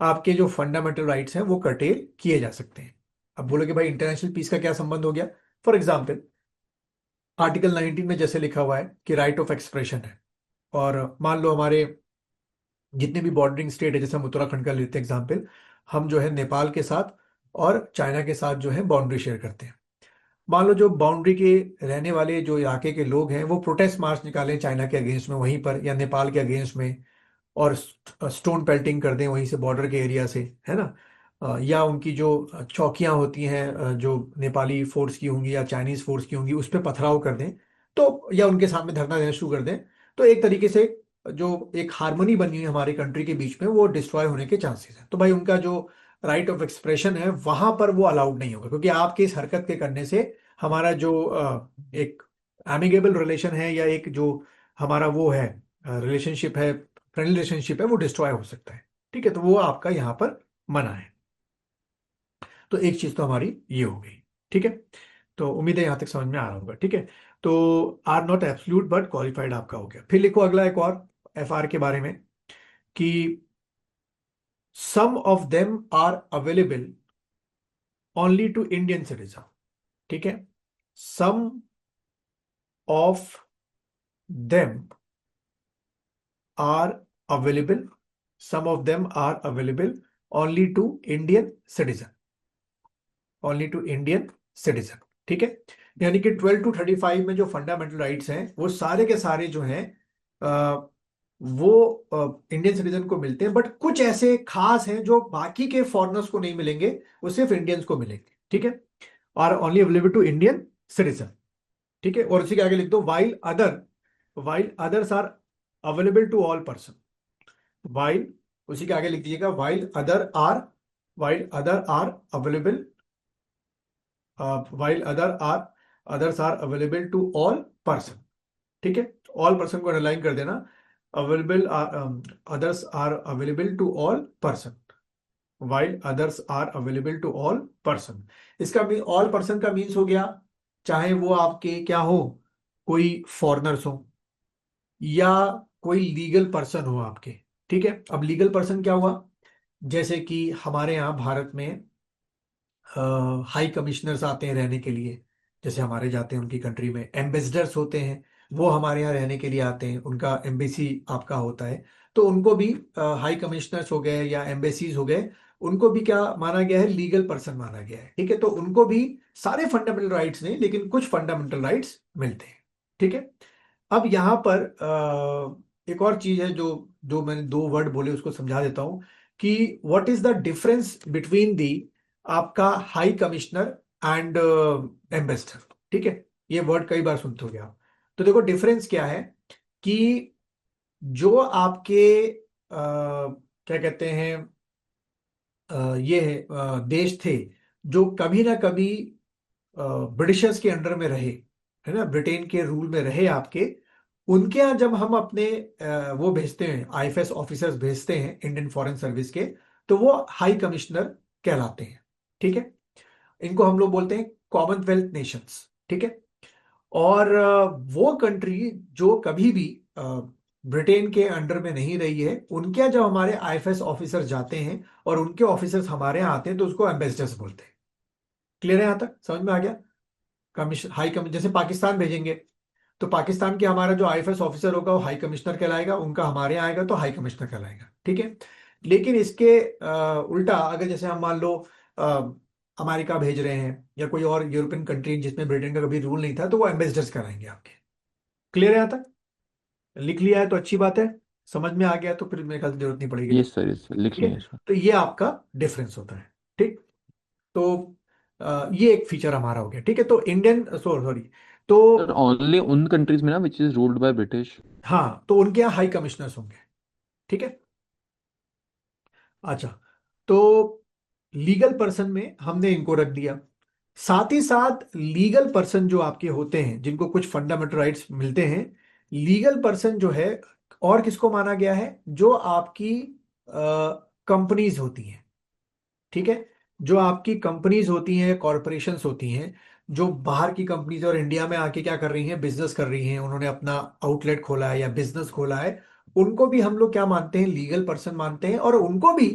आपके जो फंडामेंटल राइट्स हैं वो कर्टेल किए जा सकते हैं। अब बोलोगे भाई इंटरनेशनल पीस का क्या संबंध हो गया? फॉर एग्जाम्पल आर्टिकल 19 में जैसे लिखा हुआ है कि राइट ऑफ एक्सप्रेशन है, और मान लो हमारे जितने भी बॉर्डरिंग स्टेट है, जैसे हम उत्तराखंड का लेते हैं एग्जाम्पल, हम जो है नेपाल के साथ और चाइना के साथ जो है बाउंड्री शेयर करते हैं। मान लो जो बाउंड्री के रहने वाले जो इलाके के लोग हैं वो प्रोटेस्ट मार्च निकालें चाइना के अगेंस्ट में वहीं पर, या नेपाल के अगेंस्ट में, और स्टोन पेल्टिंग कर दें वहीं से बॉर्डर के एरिया से, है ना। या उनकी जो चौकियां होती हैं जो नेपाली फोर्स की होंगी या चाइनीज फोर्स की होंगी उस पर पथराव कर दें, तो या उनके सामने धरना देना शुरू कर दें, तो एक तरीके से जो एक हार्मनी बनी हुई है हमारे कंट्री के बीच में वो डिस्ट्रॉय होने के चांसेस हैं। तो भाई उनका जो राइट ऑफ एक्सप्रेशन है वहां पर वो अलाउड नहीं होगा, क्योंकि आपके इस हरकत के करने से हमारा जो एक एमिगेबल रिलेशन है या एक जो हमारा वो है रिलेशनशिप है, फ्रेंडली रिलेशनशिप है, वो डिस्ट्रॉय हो सकता है। ठीक है, तो वो आपका यहाँ पर मना है। तो एक चीज तो हमारी ये हो गई। ठीक है, तो उम्मीद है यहाँ तक समझ में आ रहा होगा। ठीक है, तो are not absolute but qualified आपका हो गया। फिर लिखो अगला एक और एफ आर के बारे में कि some of them are available only to Indian citizen. ठीक है, some of them are available, some of them are available only to Indian citizen, only to Indian citizen. ठीक है, यानी कि 12 to 35 में जो फंडामेंटल राइट्स हैं वो सारे के सारे जो हैं वो इंडियन सिटीजन को मिलते हैं, बट कुछ ऐसे खास हैं जो बाकी के फॉरेनर्स को नहीं मिलेंगे, वो सिर्फ इंडियंस को मिलेंगे। ठीक है, और only available to Indian citizen. ठीक है, और उसी के आगे लिख दो while others are available to all person, while, उसी के आगे लिख दीजिएगा while other are available, while others are available to all person। ठीक है, ऑल पर्सन को अंडरलाइन कर देना, available others are available to all person, while others are available to all person। इसका ऑल पर्सन का मीन्स हो गया चाहे वो आपके क्या हो, कोई फॉरनर्स हो या कोई लीगल पर्सन हो आपके। ठीक है, अब लीगल पर्सन क्या हुआ, जैसे कि हमारे यहाँ भारत में हाई कमिश्नर्स आते हैं रहने के लिए, जैसे हमारे जाते हैं उनकी कंट्री में, एम्बेसडर्स होते हैं वो हमारे यहाँ रहने के लिए आते हैं, उनका एम्बेसी आपका होता है, तो उनको भी हाई कमिश्नर्स हो गए या एम्बेसीज हो गए, उनको भी क्या माना गया है, लीगल पर्सन माना गया है। ठीक है, तो उनको भी सारे फंडामेंटल राइट्स नहीं लेकिन कुछ फंडामेंटल राइट्स मिलते हैं। ठीक है, अब यहाँ पर एक और चीज है जो जो मैंने दो वर्ड बोले उसको समझा देता हूं कि what is the difference between the आपका हाई कमिश्नर एंड एम्बेसडर। ठीक है, ये वर्ड कई बार सुनते हो आप, तो देखो डिफरेंस क्या है कि जो आपके क्या कहते हैं ये देश थे जो कभी ना कभी ब्रिटिशर्स के अंडर में रहे, है ना, ब्रिटेन के रूल में रहे आपके, उनके यहाँ जब हम अपने वो भेजते हैं आईएफएस ऑफिसर्स भेजते हैं इंडियन फॉरेन सर्विस के, तो वो हाई कमिश्नर कहलाते हैं। ठीक है, इनको हम लोग बोलते हैं कॉमनवेल्थ नेशंस। ठीक है, और वो कंट्री जो कभी भी ब्रिटेन के अंडर में नहीं रही है, उनके यहाँ जब हमारे आईएफएस ऑफिसर्स जाते हैं और उनके ऑफिसर्स हमारे यहाँ आते हैं तो उसको एम्बेसडर्स बोलते हैं। क्लियर है, यहाँ तक समझ में आ गया? कमिश्न हाई कमिश्नर जैसे पाकिस्तान भेजेंगे तो पाकिस्तान के हमारा जो आईएफएस ऑफिसर होगा वो हाई कमिश्नर कहलाएगा, उनका हमारे यहाँ आएगा तो हाई कमिश्नर कहलाएगा। ठीक है, लेकिन इसके उल्टा अगर जैसे हम मान लो अमेरिका भेज रहे हैं या कोई और यूरोपियन कंट्री जिसमें ब्रिटेन का कभी रूल नहीं था, तो वो एम्बेसडर्स कराएंगे आपके। क्लियर है यहाँ तक? लिख लिया है तो अच्छी बात है, समझ में आ गया तो फिर मेरे ख्याल से जरूरत नहीं पड़ेगी यस लिखने सर, की। यस सर, लिख ठीक है, लिया सर। तो ये आपका डिफरेंस होता है। ठीक, तो ये एक फीचर हमारा हो गया। ठीक है, तो इंडियन सॉरी तो सर ओनली उन कंट्रीज में ना which is ruled by British. हाँ, तो उनके यहाँ हाई कमिश्नर्स होंगे। ठीक है, अच्छा, तो लीगल पर्सन में हमने इनको रख दिया, साथ ही साथ लीगल पर्सन जो आपके होते हैं जिनको कुछ फंडामेंटल राइट्स मिलते हैं, लीगल पर्सन जो है और किसको माना गया है, जो आपकी कंपनीज होती हैं, ठीक है, जो आपकी कंपनीज होती हैं, कॉरपोरेशंस होती हैं, जो बाहर की कंपनीज और इंडिया में आके क्या कर रही हैं, बिजनेस कर रही हैं, उन्होंने अपना आउटलेट खोला है या बिजनेस खोला है, उनको भी हम लोग क्या मानते हैं, लीगल पर्सन मानते हैं, और उनको भी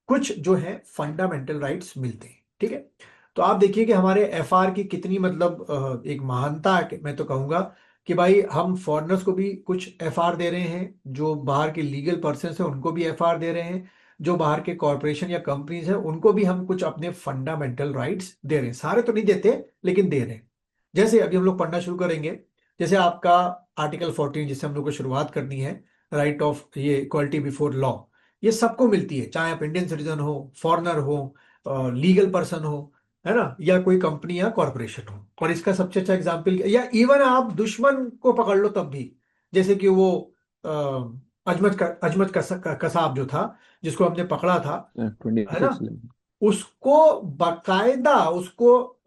कुछ जो है फंडामेंटल राइट्स मिलते हैं, ठीक है। तो आप देखिए कि हमारे एफआर की कितनी मतलब एक महानता है, मैं तो कहूंगा कि भाई हम फॉरेनर्स को भी कुछ एफआर दे रहे हैं, जो बाहर के लीगल पर्सन है उनको भी एफआर दे रहे हैं, जो बाहर के कॉरपोरेशन या कंपनीज है उनको भी हम कुछ अपने फंडामेंटल राइट्स दे रहे हैं, सारे तो नहीं देते लेकिन दे रहे हैं। जैसे अभी हम लोग पढ़ना शुरू करेंगे, जैसे आपका आर्टिकल 14 जिससे हम लोग को शुरुआत करनी है, राइट ऑफ ये इक्वालिटी बिफोर लॉ, ये सबको मिलती है, चाहे आप इंडियन सिटीजन हो, फॉरेनर हो, लीगल पर्सन हो, है ना, या कोई कंपनी या कॉरपोरेशन हो। और इसका सबसे अच्छा एग्जाम्पल, या इवन आप दुश्मन को पकड़ लो तब भी, जैसे कि वो कसाब जो था, जिसको हमने पकड़ा था, ट्वेंटी है ना, सिक्स उसको बाकायदा उसको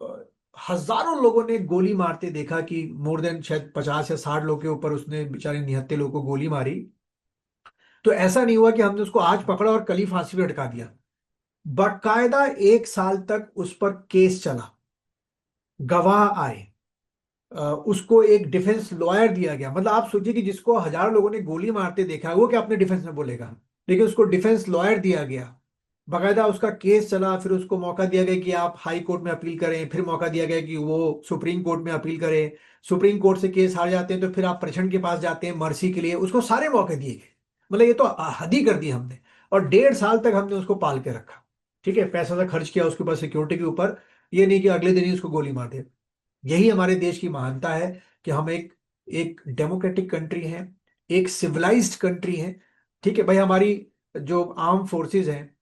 हजारों लोगों ने गोली मारते देखा, कि मोर देन शायद 50 या 60 लोग के ऊपर उसने बेचारे निहत्थे लोगों को गोली मारी। तो ऐसा नहीं हुआ कि हमने उसको आज पकड़ा और कल ही फांसी पे अटका दिया, बाकायदा 1 साल तक उस पर केस चला, गवाह आए, उसको एक डिफेंस लॉयर दिया गया। मतलब आप सोचिए कि जिसको हजारों लोगों ने गोली मारते देखा है, वो क्या अपने डिफेंस में बोलेगा, लेकिन उसको डिफेंस लॉयर दिया गया, बकायदा उसका केस चला, फिर उसको मौका दिया गया कि आप हाई कोर्ट में अपील करें, फिर मौका दिया गया कि वो सुप्रीम कोर्ट में अपील करें, सुप्रीम कोर्ट से केस हार जाते हैं तो फिर आप प्रेसिडेंट के पास जाते हैं मर्सी के लिए, उसको सारे मौके दिए गए। मतलब ये तो हद ही कर दी हमने। और 1.5 साल तक हमने उसको पाल के रखा, ठीक है, पैसा सा खर्च किया उसके ऊपर, सिक्योरिटी के ऊपर, ये नहीं कि अगले दिन ही उसको गोली मार दे। यही हमारे देश की महानता है कि हम एक एक डेमोक्रेटिक कंट्री हैं, एक सिविलाइज्ड कंट्री है, ठीक है भाई। हमारी जो आर्म फोर्सेस हैं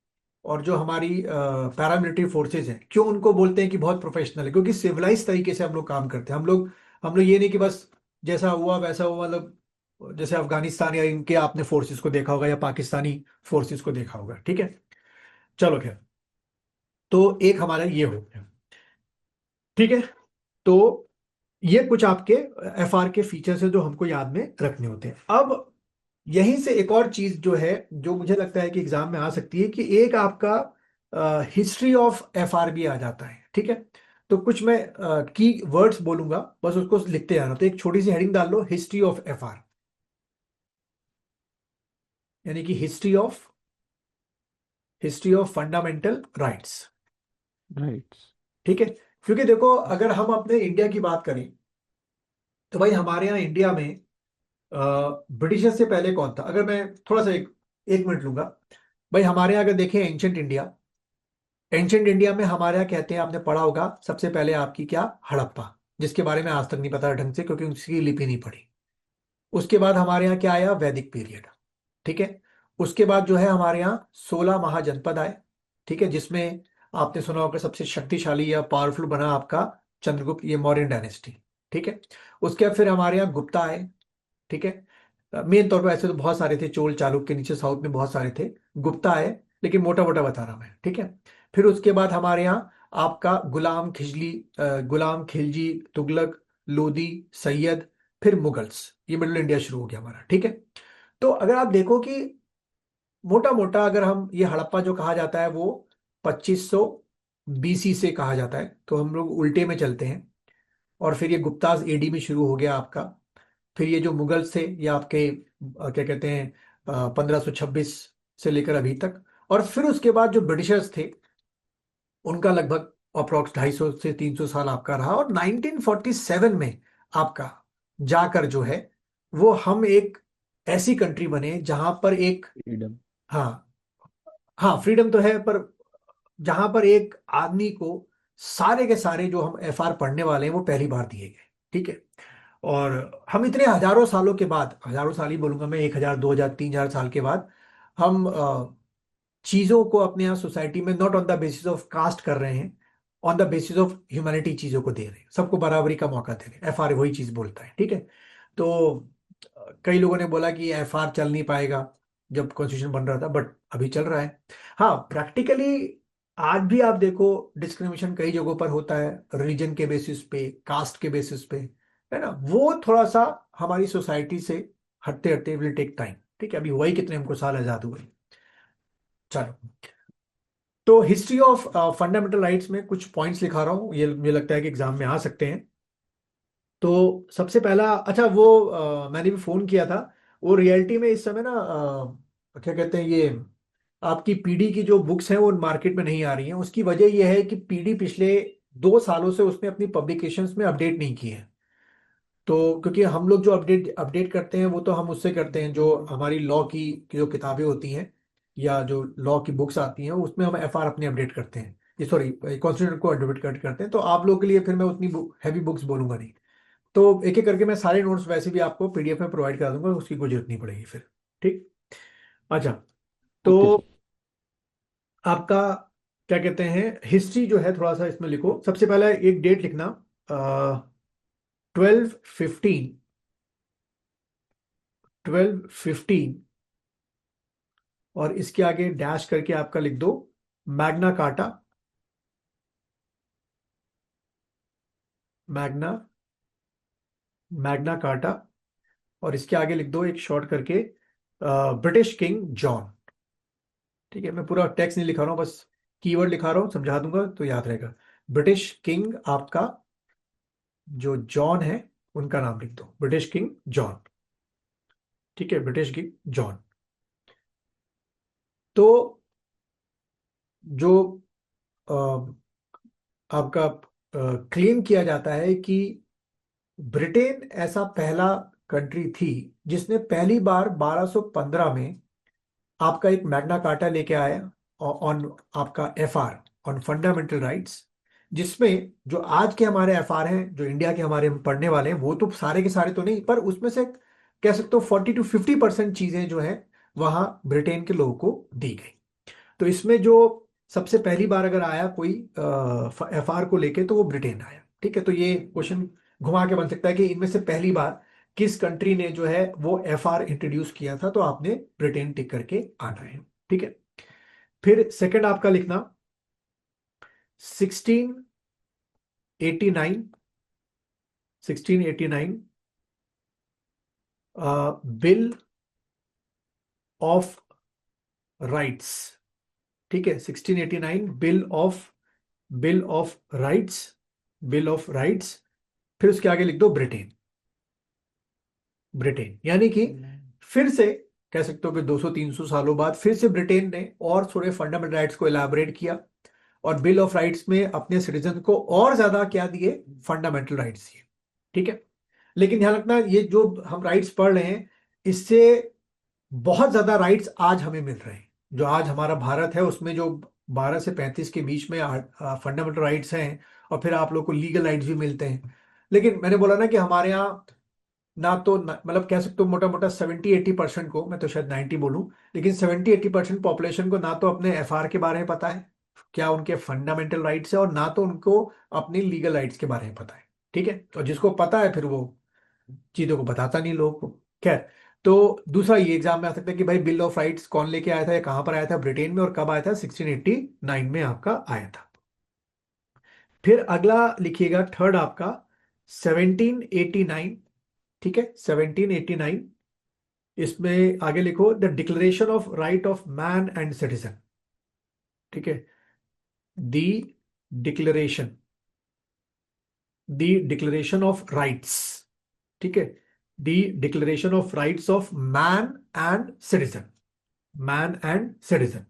और जो हमारी पैरामिलिट्री फोर्सेस हैं, क्यों उनको बोलते हैं कि बहुत प्रोफेशनल है, क्योंकि सिविलाइज तरीके से हम लोग काम करते हैं। हम लोग ये नहीं कि बस जैसा हुआ वैसा हुआ, मतलब जैसे अफगानिस्तान या इनके आपने फोर्सेस को देखा होगा या पाकिस्तानी फोर्सेस को देखा होगा, ठीक है। चलो खैर, तो एक हमारा ये हो गया, ठीक है। तो ये कुछ आपके एफआर के फीचर्स हैं जो हमको याद में रखने होते हैं। अब यहीं से एक और चीज जो है, जो मुझे लगता है कि एग्जाम में आ सकती है, कि एक आपका हिस्ट्री ऑफ एफआर भी आ जाता है, ठीक है। तो कुछ मैं की वर्ड्स बोलूंगा, बस उसको लिखते जाना। तो एक छोटी सी हेडिंग डाल लो, हिस्ट्री ऑफ एफआर, यानी कि history of fundamental rights, rights. ठीक है। क्योंकि देखो, अगर हम अपने इंडिया की बात करें, तो भाई हमारे यहाँ इंडिया में ब्रिटिशर से पहले कौन था, अगर मैं थोड़ा सा एक मिनट लूंगा। भाई हमारे यहाँ अगर देखें एंशंट इंडिया, एंशंट इंडिया में हमारे यहाँ कहते हैं, आपने पढ़ा होगा, सबसे पहले आपकी क्या, हड़प्पा, जिसके बारे में आज तक नहीं पता ढंग से क्योंकि उसकी लिपि नहीं पढ़ी। उसके बाद हमारे यहाँ क्या आया, वैदिक पीरियड, ठीक है। उसके बाद जो है हमारे यहाँ 16 महाजनपद आए, ठीक है, जिसमें आपने सुना होगा सबसे शक्तिशाली या पावरफुल बना आपका चंद्रगुप्त, ये मौर्यन डायनेस्टी, ठीक है। उसके बाद फिर हमारे यहाँ गुप्ता आए, ठीक है। मेन तौर पर ऐसे तो बहुत सारे थे, चोल चालुक्य के नीचे साउथ में बहुत सारे थे, गुप्ता है, लेकिन मोटा मोटा बता रहा मैं, ठीक है। फिर उसके बाद हमारे यहाँ आपका गुलाम खिलजी, तुगलक, लोदी, सैयद, फिर मुगल्स, ये मिडिल इंडिया शुरू हो गया हमारा, ठीक है। तो अगर आप देखो कि मोटा मोटा अगर हम ये हड़प्पा जो कहा जाता है वो 2500 बीसी से कहा जाता है, तो हम लोग उल्टे में चलते हैं। और फिर ये गुप्ताज एडी में शुरू हो गया आपका। फिर ये जो मुगल थे ये आपके क्या कहते हैं, 1526 से लेकर अभी तक। और फिर उसके बाद जो ब्रिटिशर्स थे, उनका लगभग अप्रोक्स 250 से 300 साल आपका रहा। और 1947 में आपका जाकर जो है, वो हम एक ऐसी कंट्री बने जहां पर एक, फ्रीडम। हाँ, हाँ फ्रीडम तो है, पर जहां पर एक आदमी को सारे के सारे जो हम एफआर पढ़ने वाले हैं वो पहली बार दिए गए, ठीक है। और हम इतने हजारों सालों के बाद, हजारों साल ही बोलूंगा मैं, 1000 2000 3000 साल के बाद हम चीजों को अपने यहाँ सोसाइटी में not on the basis of caste कर रहे हैं, on the basis of humanity चीजों को दे रहे हैं, सबको बराबरी का मौका दे रहे हैं। एफआर वही चीज बोलता है, ठीक है। तो कई लोगों ने बोला कि एफआर चल नहीं पाएगा जब कॉन्स्टिट्यूशन बन रहा था, बट अभी चल रहा है। हाँ प्रैक्टिकली आज भी आप देखो डिस्क्रिमिनेशन कई जगहों पर होता है, रिलीजन के बेसिस पे, कास्ट के बेसिस पे, है ना। वो थोड़ा सा हमारी सोसाइटी से हटते हटते विल टेक टाइम। ठीक है, अभी वही कितने हमको साल आजाद हुए। चलो, तो हिस्ट्री ऑफ फंडामेंटल राइट्स में कुछ पॉइंट्स लिखा रहा हूँ, ये मुझे लगता है कि एग्जाम में आ सकते हैं। तो सबसे पहला, अच्छा वो मैंने भी फोन किया था, वो रियलिटी में इस समय ना क्या कहते हैं, ये आपकी पीडी की जो बुक्स हैं वो मार्केट में नहीं आ रही हैं। उसकी वजह यह है कि पीडी पिछले 2 सालों से उसने अपनी पब्लिकेशंस में अपडेट नहीं की है। तो क्योंकि हम लोग जो अपडेट अपडेट करते हैं वो तो हम उससे करते हैं, जो हमारी लॉ की जो किताबें होती हैं या जो लॉ की बुक्स आती हैं उसमें हम एफआर अपने अपडेट करते हैं, ये सॉरी कॉन्स्टिट्यूशन को अपडेट करते हैं। तो आप लोगों के लिए फिर मैं उतनी हैवी बुक्स बोलूंगा नहीं। तो एक एक करके मैं सारे नोट्स वैसे भी आपको पीडीएफ में प्रोवाइड करा दूंगा, उसकी कोई जरूरत नहीं पड़ेगी फिर। ठीक। अच्छा, तो ओके सर। आपका क्या कहते हैं, हिस्ट्री जो है थोड़ा सा इसमें लिखो। सबसे पहला एक डेट लिखना, 12/15, 12/15, और इसके आगे डैश करके आपका लिख दो Magna carta, Magna Magna carta, और इसके आगे लिख दो एक शॉर्ट करके ब्रिटिश किंग जॉन। ठीक है, मैं पूरा टेक्स्ट नहीं लिखा रहा हूँ, बस कीवर्ड लिखा रहा हूँ, समझा दूंगा तो याद रहेगा। ब्रिटिश किंग आपका जो जॉन है, उनका नाम लिख दो, ब्रिटिश किंग जॉन। ठीक है, ब्रिटिश किंग जॉन। तो जो अ, आपका क्लेम किया जाता है कि ब्रिटेन ऐसा पहला कंट्री थी जिसने पहली बार 1215 में आपका एक मैग्ना कार्टा लेके आया ऑन आपका एफआर, ऑन फंडामेंटल राइट्स, जिसमें जो आज के हमारे एफआर हैं, जो इंडिया के हमारे हम पढ़ने वाले हैं, वो तो सारे के सारे तो नहीं, पर उसमें से कह सकते हो 40 to 50% चीजें जो है वहां ब्रिटेन के लोगों को दी गई। तो इसमें जो सबसे पहली बार अगर आया कोई एफआर को लेके तो वो ब्रिटेन आया। ठीक है, तो ये क्वेश्चन घुमा के बन सकता है कि इनमें से पहली बार किस कंट्री ने जो है वो एफआर इंट्रोड्यूस किया था, तो आपने ब्रिटेन टिक करके आना है। ठीक है, फिर सेकंड आपका लिखना 1689, 1689 बिल ऑफ राइट्स। ठीक है, 1689 bill of rights, bill of rights. फिर उसके आगे लिख दो ब्रिटेन, ब्रिटेन, यानी कि फिर से कह सकते हो कि 200-300 सालों बाद फिर से ब्रिटेन ने और थोड़े फंडामेंटल राइट्स को एलैबोरेट किया, और बिल ऑफ राइट्स में अपने सिटीजन को और ज्यादा क्या दिए, फंडामेंटल राइट्स दिए। ठीक है, लेकिन ध्यान रखना, ये जो हम राइट्स पढ़ रहे हैं, इससे बहुत ज्यादा राइट्स आज हमें मिल रहे हैं। जो आज हमारा भारत है उसमें जो 12 से 35 के बीच में फंडामेंटल राइट्स हैं, और फिर आप लोग को लीगल राइट्स भी मिलते हैं। लेकिन मैंने बोला ना कि हमारे यहाँ ना तो मतलब कह सकते हो मोटा मोटा 70-80% को, मैं तो शायद 90 बोलूं, लेकिन 70-80% पॉपुलेशन को ना तो अपने एफआर के बारे में पता है, क्या उनके फंडामेंटल राइट्स है, और ना तो उनको अपनी लीगल राइट्स के बारे में पता है। ठीक है, और जिसको पता है फिर वो चीजों को बताता नहीं लोगों को। खैर, तो दूसरा ये एग्जाम में आ सकता है कि भाई बिल ऑफ राइट्स कौन लेके आया था या कहां पर आया था, ब्रिटेन में, और कब आया था, 1689 में आपका आया था। फिर अगला लिखिएगा थर्ड आपका 1789। ठीक है, 1789, इसमें आगे लिखो the declaration of right of man and citizen. ठीक है, the declaration, the declaration of rights. ठीक है, the declaration of rights of man and citizen, man and citizen,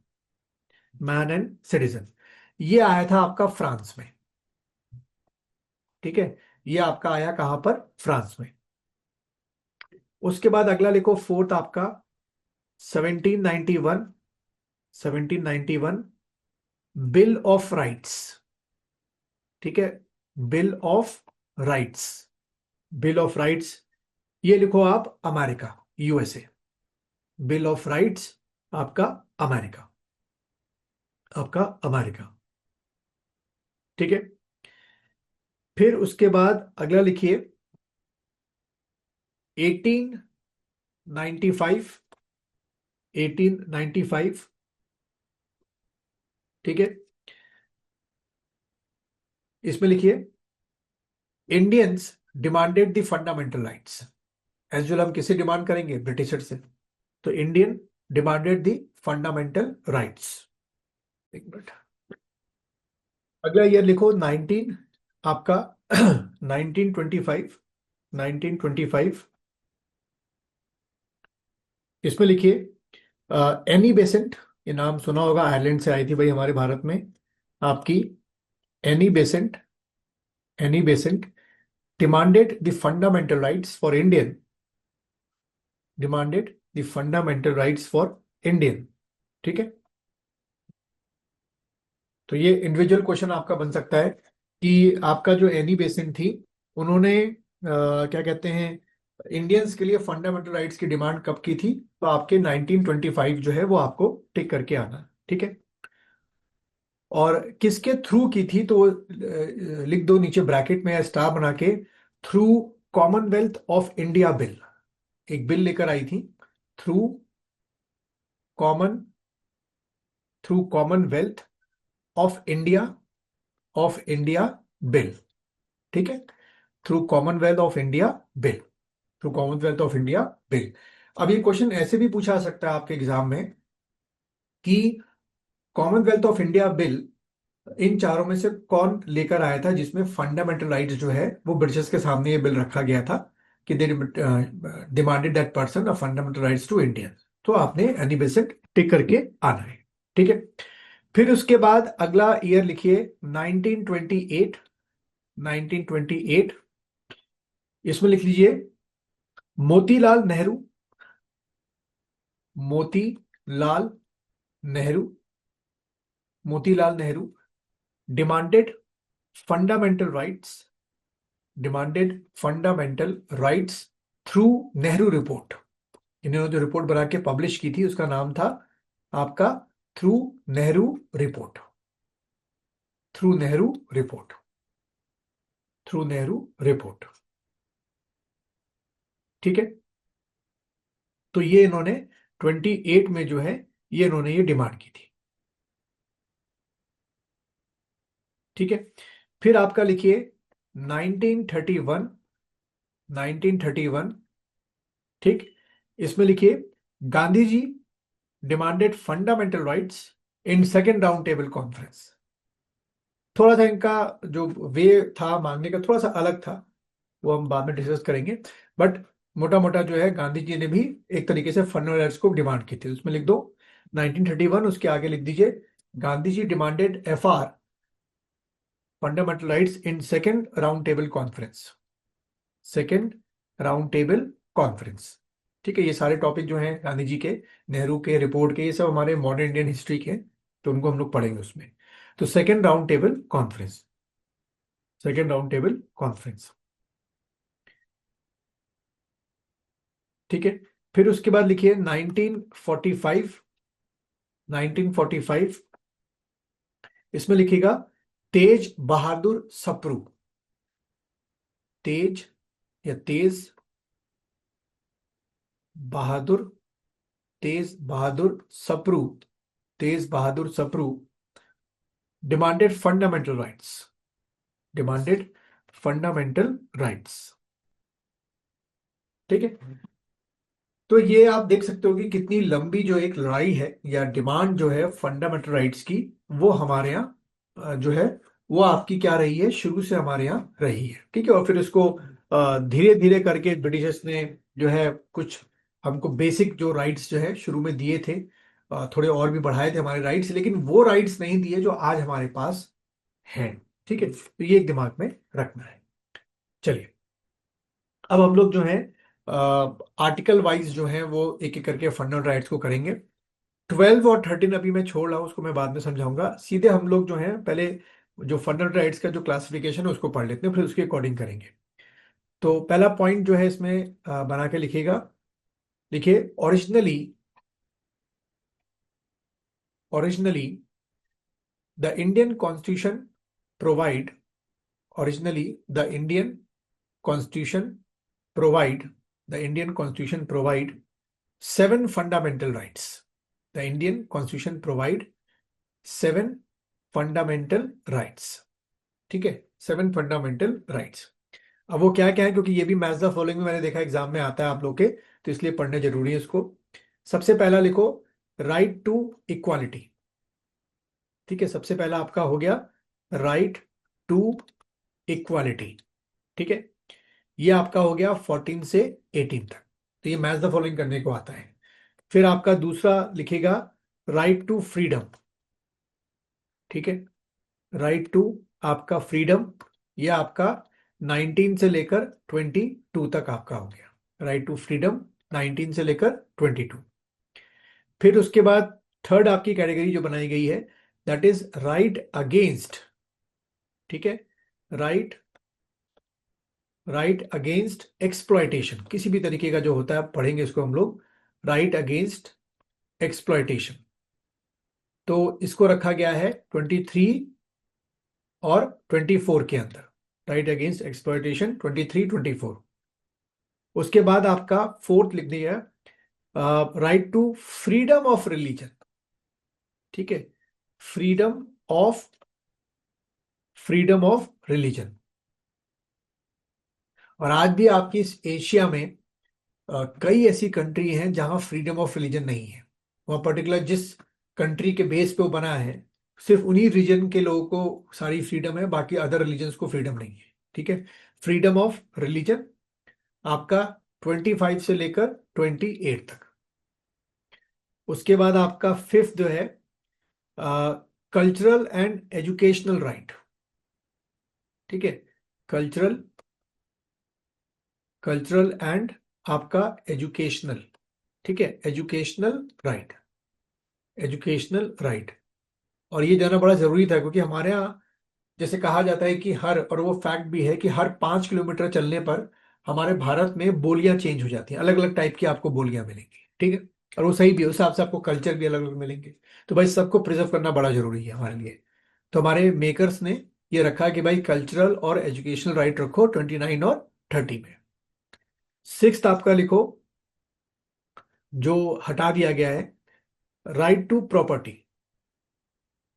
man and citizen, ये आया था आपका फ्रांस में। ठीक है, ये आपका आया कहां पर, फ्रांस में। उसके बाद अगला लिखो फोर्थ आपका 1791, 1791 बिल ऑफ राइट्स। ठीक है, bill of rights, bill of rights, ये लिखो आप America, USA, bill of rights आपका अमेरिका, आपका अमेरिका। ठीक है, फिर उसके बाद अगला लिखिए 1895, 1895। ठीक है, इसमें लिखिए Indians demanded the fundamental rights. As usual हम किसे डिमांड करेंगे? ब्रिटिशर से। तो Indian demanded the fundamental rights. एक मिनट, अगला ईयर लिखो 19 आपका 1925। 1925 इसमें लिखिए एनी बेसेंट, ये नाम सुना होगा, आयरलैंड से आई थी भाई हमारे भारत में आपकी। Annie Besant, Annie Besant demanded the fundamental rights for Indian, demanded the fundamental rights for Indian. ठीक है, तो ये इंडिविजुअल क्वेश्चन आपका बन सकता है कि आपका जो एनी बेसेंट थी, उन्होंने क्या कहते हैं, इंडियंस के लिए फंडामेंटल राइट्स की डिमांड कब की थी? तो आपके 1925 जो है वो आपको टिक करके आना है। ठीक है, और किसके थ्रू की थी? तो लिख दो नीचे ब्रैकेट में या स्टार बना के, through Commonwealth of India bill. एक बिल लेकर आई थी, through common, through Commonwealth of India, of India bill. ठीक है, through Commonwealth of India bill, through Commonwealth of India bill. अब ये क्वेश्चन ऐसे भी पूछा जा सकता है आपके एग्जाम में कि कॉमनवेल्थ ऑफ इंडिया बिल इन चारों में से कौन लेकर आया था जिसमें फंडामेंटल राइट्स जो है वो ब्रिटिश के सामने ये बिल रखा गया था कि they demanded that person of fundamental rights to Indian. तो आपने एनी बेसेंट टिक करके आना है। ठीक है, फिर उसके बाद अगला ईयर लिखिए 1928। 1928 इसमें लिख लीजिए Motilal Nehru, Motilal Nehru, Motilal Nehru demanded fundamental rights, demanded fundamental rights through Nehru report. इन्होंने जो रिपोर्ट बना के पब्लिश की थी उसका नाम था आपका through Nehru report, through Nehru report, through Nehru report. ठीक है, तो ये इन्होंने 28 में जो है ये इन्होंने ये डिमांड की थी। ठीक है, फिर आपका लिखिए 1931। 1931 ठीक, इसमें लिखिए Gandhi ji demanded fundamental rights in second round table conference. थोड़ा सा इनका जो वे था मांगने का थोड़ा सा अलग था, वो हम बाद में डिस्कस करेंगे, बट मोटा मोटा जो है गांधी जी ने भी एक तरीके से फंडामेंटल राइट्स को डिमांड की थी। उसमें लिख दो 1931, उसके आगे लिख दीजिए Gandhi ji demanded FR, fundamental rights in second round table conference, second round table conference. ठीक है, ये सारे टॉपिक जो हैं गांधी जी के, नेहरू के, रिपोर्ट के, ये सब हमारे मॉडर्न इंडियन हिस्ट्री के, तो उनको हम लोग पढ़ेंगे उसमें। तो second round table conference, second round table conference. ठीक है, फिर उसके बाद लिखिए 1945। 1945 इसमें लिखिएगा तेज बहादुर सप्रू, तेज या Tej Bahadur, Tej Bahadur Sapru, Tej Bahadur Sapru demanded fundamental rights, demanded fundamental rights. ठीक है, तो ये आप देख सकते हो कि कितनी लंबी जो एक लड़ाई है या डिमांड जो है फंडामेंटल राइट्स की, वो हमारे यहाँ जो है वो आपकी क्या रही है, शुरू से हमारे यहाँ रही है। ठीक है, और फिर इसको धीरे धीरे करके ब्रिटिशर्स ने जो है कुछ हमको बेसिक जो राइट्स जो है शुरू में दिए थे, थोड़े और भी बढ़ाए थे हमारे राइट्स, लेकिन वो राइट्स नहीं दिए जो आज हमारे पास हैं। ठीक है, तो ये एक दिमाग में रखना है। चलिए, अब हम लोग जो है आर्टिकल वाइज जो है वो एक एक करके फंडामेंटल राइट्स को करेंगे। 12 और 13 अभी मैं छोड़ रहा हूँ, उसको मैं बाद में समझाऊंगा। सीधे हम लोग जो है पहले जो फंडामेंटल राइट्स का जो क्लासिफिकेशन है उसको पढ़ लेते हैं, फिर उसके अकॉर्डिंग करेंगे। तो पहला पॉइंट जो है इसमें बना के लिखिएगा, लिखिए originally, originally the Indian constitution provide, originally the Indian constitution provide, the Indian constitution provide 7 fundamental rights. The Indian Constitution provide 7 fundamental rights. ठीक है, 7 फंडामेंटल राइट्स। अब वो क्या क्या है, क्योंकि ये भी मैच द फॉलोइंग में मैंने देखा एग्जाम में आता है आप लोग के, तो इसलिए पढ़ने जरूरी है इसको। सबसे पहला लिखो, राइट टू इक्वालिटी। ठीक है, सबसे पहला आपका हो गया राइट टू इक्वालिटी। ठीक है, ये आपका हो गया 14 से 18 तक, तो ये मैच द फॉलोइंग करने को आता है। फिर आपका दूसरा लिखेगा राइट टू फ्रीडम। ठीक है, राइट टू आपका फ्रीडम, ये आपका 19 से लेकर 22 तक आपका हो गया, राइट टू फ्रीडम 19 से लेकर 22। फिर उसके बाद थर्ड आपकी कैटेगरी जो बनाई गई है, दैट इज राइट अगेंस्ट। ठीक है, राइट राइट अगेंस्ट एक्सप्लॉयटेशन, किसी भी तरीके का जो होता है, पढ़ेंगे इसको हम लोग, राइट अगेंस्ट एक्सप्लॉयटेशन। तो इसको रखा गया है 23 और 24 के अंदर, राइट अगेंस्ट एक्सप्लॉयटेशन 23 24। उसके बाद आपका फोर्थ लिख दिया right to freedom of religion. ठीक है, फ्रीडम ऑफ रिलीजन। और आज भी आपकी इस एशिया में कई ऐसी कंट्री हैं जहां फ्रीडम ऑफ रिलीजन नहीं है। वहां पर्टिकुलर जिस कंट्री के बेस पे वो बना है, सिर्फ उन्हीं रीजन के लोगों को सारी फ्रीडम है, बाकी अदर रिलीजन्स को फ्रीडम नहीं है। ठीक है, फ्रीडम ऑफ रिलीजन आपका 25 से लेकर 28 तक। उसके बाद आपका फिफ्थ जो है कल्चरल एंड एजुकेशनल राइट। ठीक है, कल्चरल कल्चरल एंड आपका एजुकेशनल। ठीक है, एजुकेशनल राइट, एजुकेशनल राइट। और ये जाना बड़ा जरूरी था, क्योंकि हमारे यहाँ जैसे कहा जाता है कि हर, और वो फैक्ट भी है कि हर 5 किलोमीटर चलने पर हमारे भारत में बोलियां चेंज हो जाती हैं, अलग अलग टाइप की आपको बोलियां मिलेंगी। ठीक है, और वो सही भी है, उस हिसाब से आपको कल्चर भी अलग अलग मिलेंगे। तो भाई सबको प्रिजर्व करना बड़ा जरूरी है हमारे लिए। तो हमारे मेकर्स ने ये रखा कि भाई कल्चरल और एजुकेशनल राइट रखो 29 और 30 में। सिक्स्थ आपका लिखो, जो हटा दिया गया है, राइट टू प्रॉपर्टी।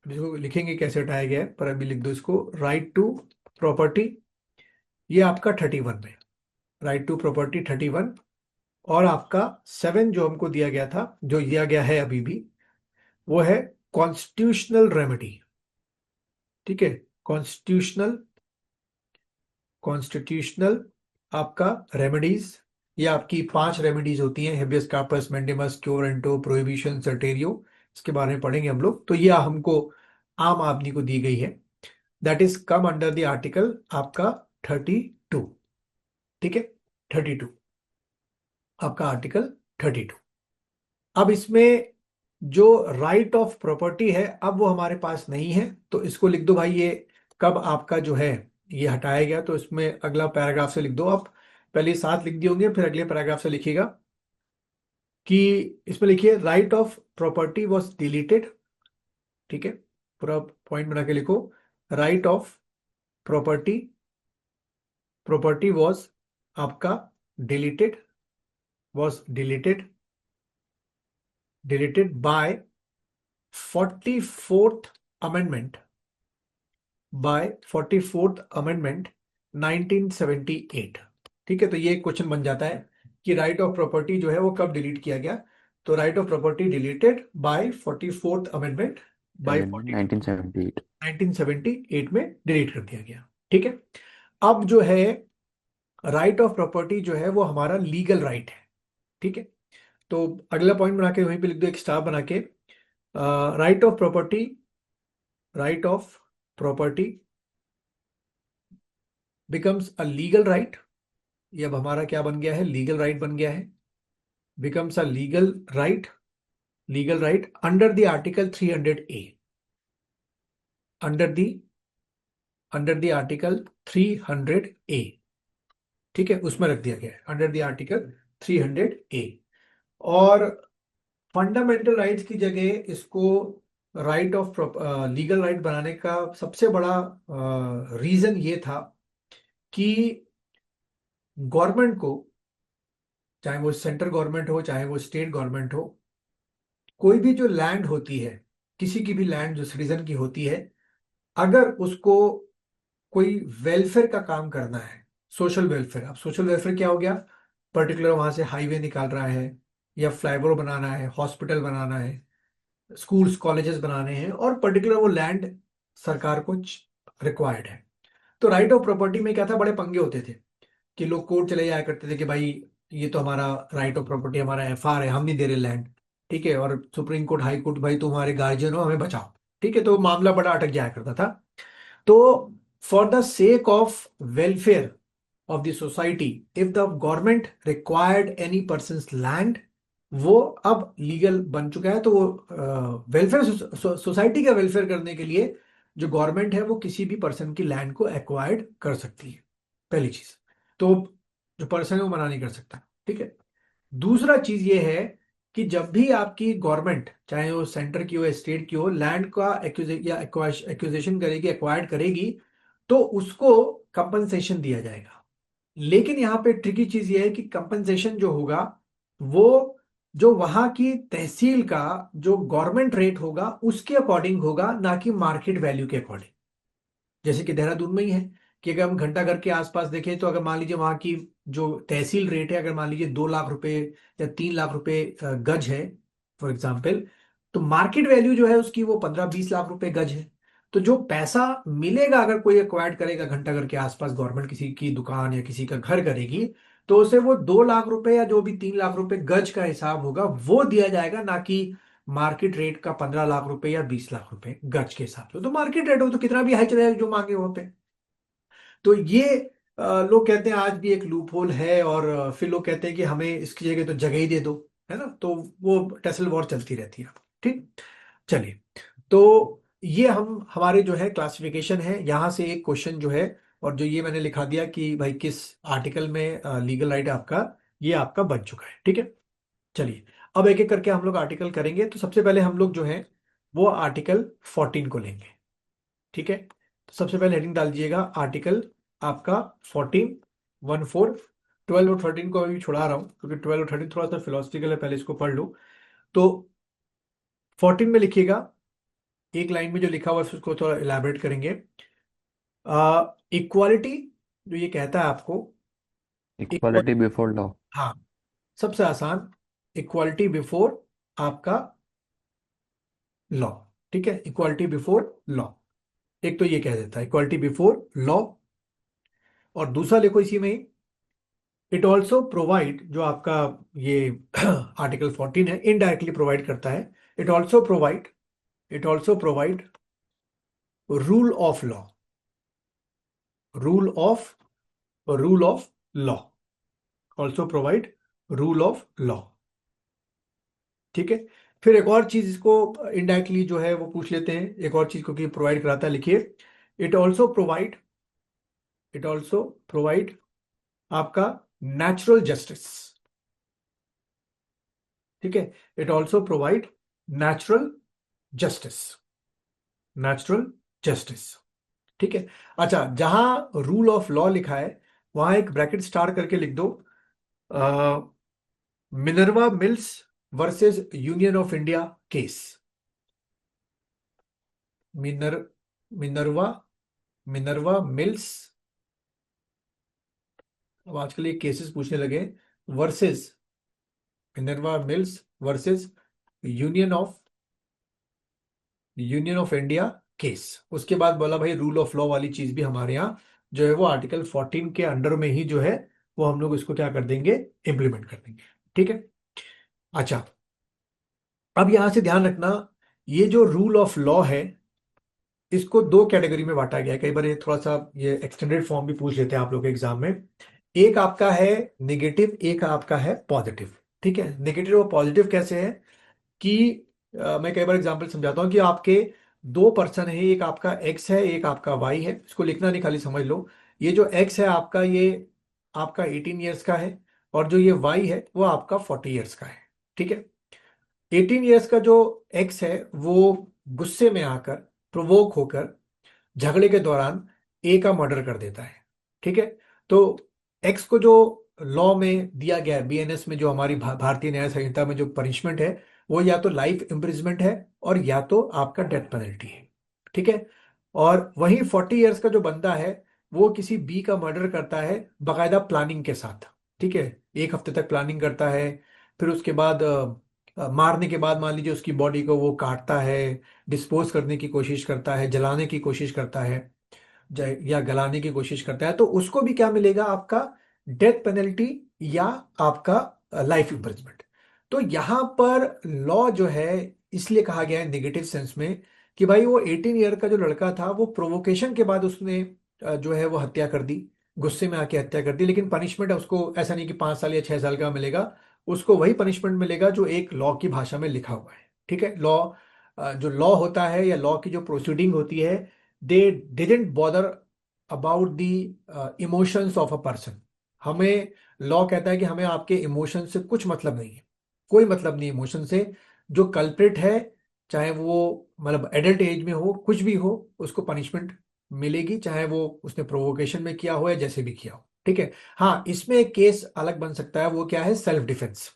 इसको लिखेंगे कैसे हटाया गया है, पर अभी लिख दो इसको, राइट टू प्रॉपर्टी, ये आपका 31 में, राइट टू प्रॉपर्टी 31। और आपका 7 जो हमको दिया गया था, जो दिया गया है अभी भी, वो है कॉन्स्टिट्यूशनल रेमेडी। ठीक है, कॉन्स्टिट्यूशनल कॉन्स्टिट्यूशनल आपका रेमेडीज, ये आपकी 5 रेमेडीज होती हैं, हेबियस कार्पस, मैंडेमस, क्योरेंटो, प्रोहिबिशन, सर्टेरियो। इसके बारे में पढ़ेंगे हम लोग। तो ये हमको आम आदमी को दी गई है, that is come under the article आपका 32। ठीक है, 32 आपका आर्टिकल 32। अब इसमें जो राइट ऑफ प्रॉपर्टी है, अब वो हमारे पास नहीं है, तो इसको लिख दो भाई, ये कब आपका जो है ये हटाया गया। तो इसमें अगला पैराग्राफ से लिख दो आप, पहले 7 लिख दिए होंगे, फिर अगले पैराग्राफ से लिखिएगा कि इसमें लिखिए right of property was deleted. ठीक है, पूरा पॉइंट बना के लिखो, right of property property was आपका deleted, was deleted by 44th amendment, by 44th amendment 1978। ठीक है, तो ये क्वेश्चन बन जाता है कि राइट ऑफ प्रॉपर्टी जो है वो कब डिलीट किया गया। तो right of property deleted by 44th amendment by amendment 1978। 1978 में डिलीट कर दिया गया। ठीक है, अब जो है राइट ऑफ प्रॉपर्टी जो है वो हमारा लीगल राइट है। ठीक है, तो अगला पॉइंट बना के वहीं पे लिख दो, एक स्टार बना के, right of property, right of property becomes a legal right. ये अब हमारा क्या बन गया है, लीगल राइट बन गया है, becomes a legal right under the article 300A, under the article 300A। ठीक है, उसमें रख दिया गया है अंडर द आर्टिकल 300A। और फंडामेंटल राइट्स की जगह इसको राइट ऑफ लीगल राइट बनाने का सबसे बड़ा रीजन ये था कि गवर्नमेंट को, चाहे वो सेंट्रल गवर्नमेंट हो चाहे वो स्टेट गवर्नमेंट हो, कोई भी जो लैंड होती है, किसी की भी लैंड जो सिटीजन की होती है, अगर उसको कोई वेलफेयर का काम करना है, सोशल वेलफेयर। अब सोशल वेलफेयर क्या हो गया? पर्टिकुलर वहां से हाईवे निकाल रहा है, या फ्लाईओवर बनाना है, हॉस्पिटल बनाना है, स्कूल्स कॉलेजेस बनाने हैं, और पर्टिकुलर वो लैंड सरकार को रिक्वायर्ड है। तो राइट ऑफ प्रॉपर्टी में क्या था, बड़े पंगे होते थे कि लोग कोर्ट चले जाया करते थे कि भाई ये तो हमारा राइट ऑफ प्रॉपर्टी, हमारा एफआर है, हम नहीं दे रहे लैंड। ठीक है, और सुप्रीम कोर्ट, हाई कोर्ट, भाई तुम हमारे गार्जियन हो, हमें बचाओ। ठीक है, तो मामला बड़ा अटक जाया करता था। तो for the sake of welfare of the society, if the government required any person's land, वो अब लीगल बन चुका है। तो वो वेलफेयर, सोसाइटी का वेलफेयर करने के लिए जो गवर्नमेंट है वो किसी भी पर्सन की लैंड को एक्वायर्ड कर सकती है, पहली चीज। तो जो पर्सन है वो मना नहीं कर सकता। ठीक है। दूसरा चीज ये है कि जब भी आपकी गवर्नमेंट, चाहे वो सेंटर की हो, स्टेट की हो, लैंड का एक्विजिशन करेगी, एक्वायर्ड करेगी, तो उसको कंपनसेशन दिया जाएगा। लेकिन यहाँ पे ट्रिकी चीज ये है कि कंपनसेशन जो होगा वो जो वहां की तहसील का जो गवर्नमेंट रेट होगा उसके अकॉर्डिंग होगा, ना कि मार्केट वैल्यू के अकॉर्डिंग। जैसे कि देहरादून में ही है कि अगर हम घंटाघर के आसपास देखें, तो अगर मान लीजिए वहां की जो तहसील रेट है, अगर मान लीजिए 2 लाख रुपए या 3 लाख रुपए गज है फॉर एग्जाम्पल, तो मार्केट वैल्यू जो है उसकी वो 15-20 लाख रुपए गज है। तो जो पैसा मिलेगा अगर कोई एक्वायर्ड करेगा घंटाघर के आसपास, गवर्नमेंट किसी की दुकान या किसी का घर करेगी, तो उसे वो 2 लाख रुपए या जो भी 3 लाख रुपए गज का हिसाब होगा वो दिया जाएगा, ना कि मार्केट रेट का 15 लाख रुपए या 20 लाख रुपए गज के हिसाब से। तो मार्केट रेट हो तो कितना भी हाई चला जाएगा जो मांगे वहां पे। तो ये लोग कहते हैं आज भी एक लूप होल है, और फिर लोग कहते हैं कि हमें इसकी जगह तो जगह ही दे दो, है ना। तो वो टसल वॉर चलती रहती है। ठीक। चलिए, तो ये हम हमारे जो है क्लासिफिकेशन है, यहां से एक क्वेश्चन जो है, और जो ये मैंने लिखा दिया कि भाई किस आर्टिकल में लीगल राइट आपका, ये आपका बन चुका है। ठीक है। चलिए, अब एक एक करके हम लोग आर्टिकल करेंगे। तो सबसे पहले हम लोग जो है वो आर्टिकल 14 को लेंगे। ठीक है, तो सबसे पहले हेडिंग डाल दीजिएगा आर्टिकल आपका 14, 14। 12 और 13 को अभी छुड़ा रहा हूं क्योंकि 12 और 13 थोड़ा सा फिलोसफिकल है, पहले इसको पढ़ लो। तो 14 में लिखिएगा, एक लाइन में जो लिखा हुआ है उसको थोड़ा इलाबरेट करेंगे। इक्वालिटी जो ये कहता है आपको, इक्वल, इक्वालिटी बिफोर लॉ। हाँ, सबसे आसान, इक्वालिटी बिफोर आपका लॉ। ठीक है, इक्वालिटी बिफोर लॉ, एक तो ये कह देता है इक्वालिटी बिफोर लॉ। और दूसरा लिखो इसी में, इट ऑल्सो प्रोवाइड, जो आपका ये आर्टिकल 14 है, इनडायरेक्टली प्रोवाइड करता है। It also provide, it also provide rule of law, rule of, rule of law, also provide rule of law. ठीक है। फिर एक और चीज इसको इनडायरेक्टली जो है वो पूछ लेते हैं, एक और चीज को कि प्रोवाइड कराता है, लिखिए, it also provide, it also provide आपका नेचुरल जस्टिस। ठीक है, it also provide natural justice, natural justice. ठीक है। अच्छा, जहां रूल ऑफ लॉ लिखा है वहां एक ब्रैकेट स्टार करके लिख दो, Minerva Mills versus union of India case. Miner Minerva Minerva Mills, अब आजकल ये केसेस पूछने लगे, versus, Minerva Mills versus union of, union of India case. उसके बाद बोला भाई रूल ऑफ लॉ वाली चीज भी हमारे यहाँ जो है वो आर्टिकल 14 के अंडर में ही जो है वो हम लोग इसको क्या कर देंगे, इंप्लीमेंट कर देंगे। ठीक है। अच्छा, अब यहां से ध्यान रखना, ये जो रूल ऑफ लॉ है इसको दो कैटेगरी में बांटा गया है। कई बार ये थोड़ा सा ये एक्सटेंडेड फॉर्म भी पूछ लेते हैं आप लोग के एग्जाम में। एक आपका है नेगेटिव, एक आपका है पॉजिटिव। ठीक है, नेगेटिव और पॉजिटिव कैसे है कि मैं कई बार एग्जांपल समझाता हूँ कि आपके दो पर्सन है, एक आपका एक्स है, एक आपका वाई है। इसको लिखना नहीं, खाली समझ लो। ये जो एक्स है आपका, ये आपका 18 ईयर्स का है, और जो ये वाई है वो आपका 40 ईयर्स का है। ठीक है। 18 ईयर्स का जो एक्स है वो गुस्से में आकर, प्रोवोक होकर, झगड़े के दौरान ए का मर्डर कर देता है। ठीक है। तो एक्स को जो लॉ में दिया गया है, बीएनएस में, जो हमारी भारतीय न्याय संहिता में जो पनिशमेंट है, वो या तो लाइफ इम्प्रिजमेंट है और या तो आपका डेथ पेनल्टी है। ठीक है। और वहीं 40 ईयर्स का जो बंदा है वो किसी बी का मर्डर करता है बाकायदा प्लानिंग के साथ। ठीक है, 1 हफ्ते तक प्लानिंग करता है। फिर उसके बाद मारने के बाद मान लीजिए उसकी बॉडी को वो काटता है, डिस्पोज करने की कोशिश करता है, जलाने की कोशिश करता है, या गलाने की कोशिश करता है, तो उसको भी क्या मिलेगा? आपका डेथ पेनल्टी या आपका लाइफ इम्प्रिजमेंट। तो यहां पर लॉ जो है, इसलिए कहा गया है नेगेटिव सेंस में कि भाई वो 18 ईयर का जो लड़का था वो प्रोवोकेशन के बाद उसने जो है वो हत्या कर दी, गुस्से में आके हत्या कर दी, लेकिन पनिशमेंट उसको ऐसा नहीं कि 5 साल या 6 साल का मिलेगा। उसको वही पनिशमेंट मिलेगा जो एक लॉ की भाषा में लिखा हुआ है। ठीक है, लॉ जो लॉ होता है या लॉ की जो प्रोसीडिंग होती है, they didn't bother about the emotions of a person. हमें लॉ कहता है कि हमें आपके इमोशन से कुछ मतलब नहीं है, कोई मतलब नहीं इमोशन से। जो कल्प्रिट है, चाहे वो मतलब एडल्ट एज में हो, कुछ भी हो, उसको पनिशमेंट मिलेगी, चाहे वो उसने प्रोवोकेशन में किया हो या जैसे भी किया हो। ठीक है। हाँ, इसमें एक केस अलग बन सकता है, वो क्या है? Self defence.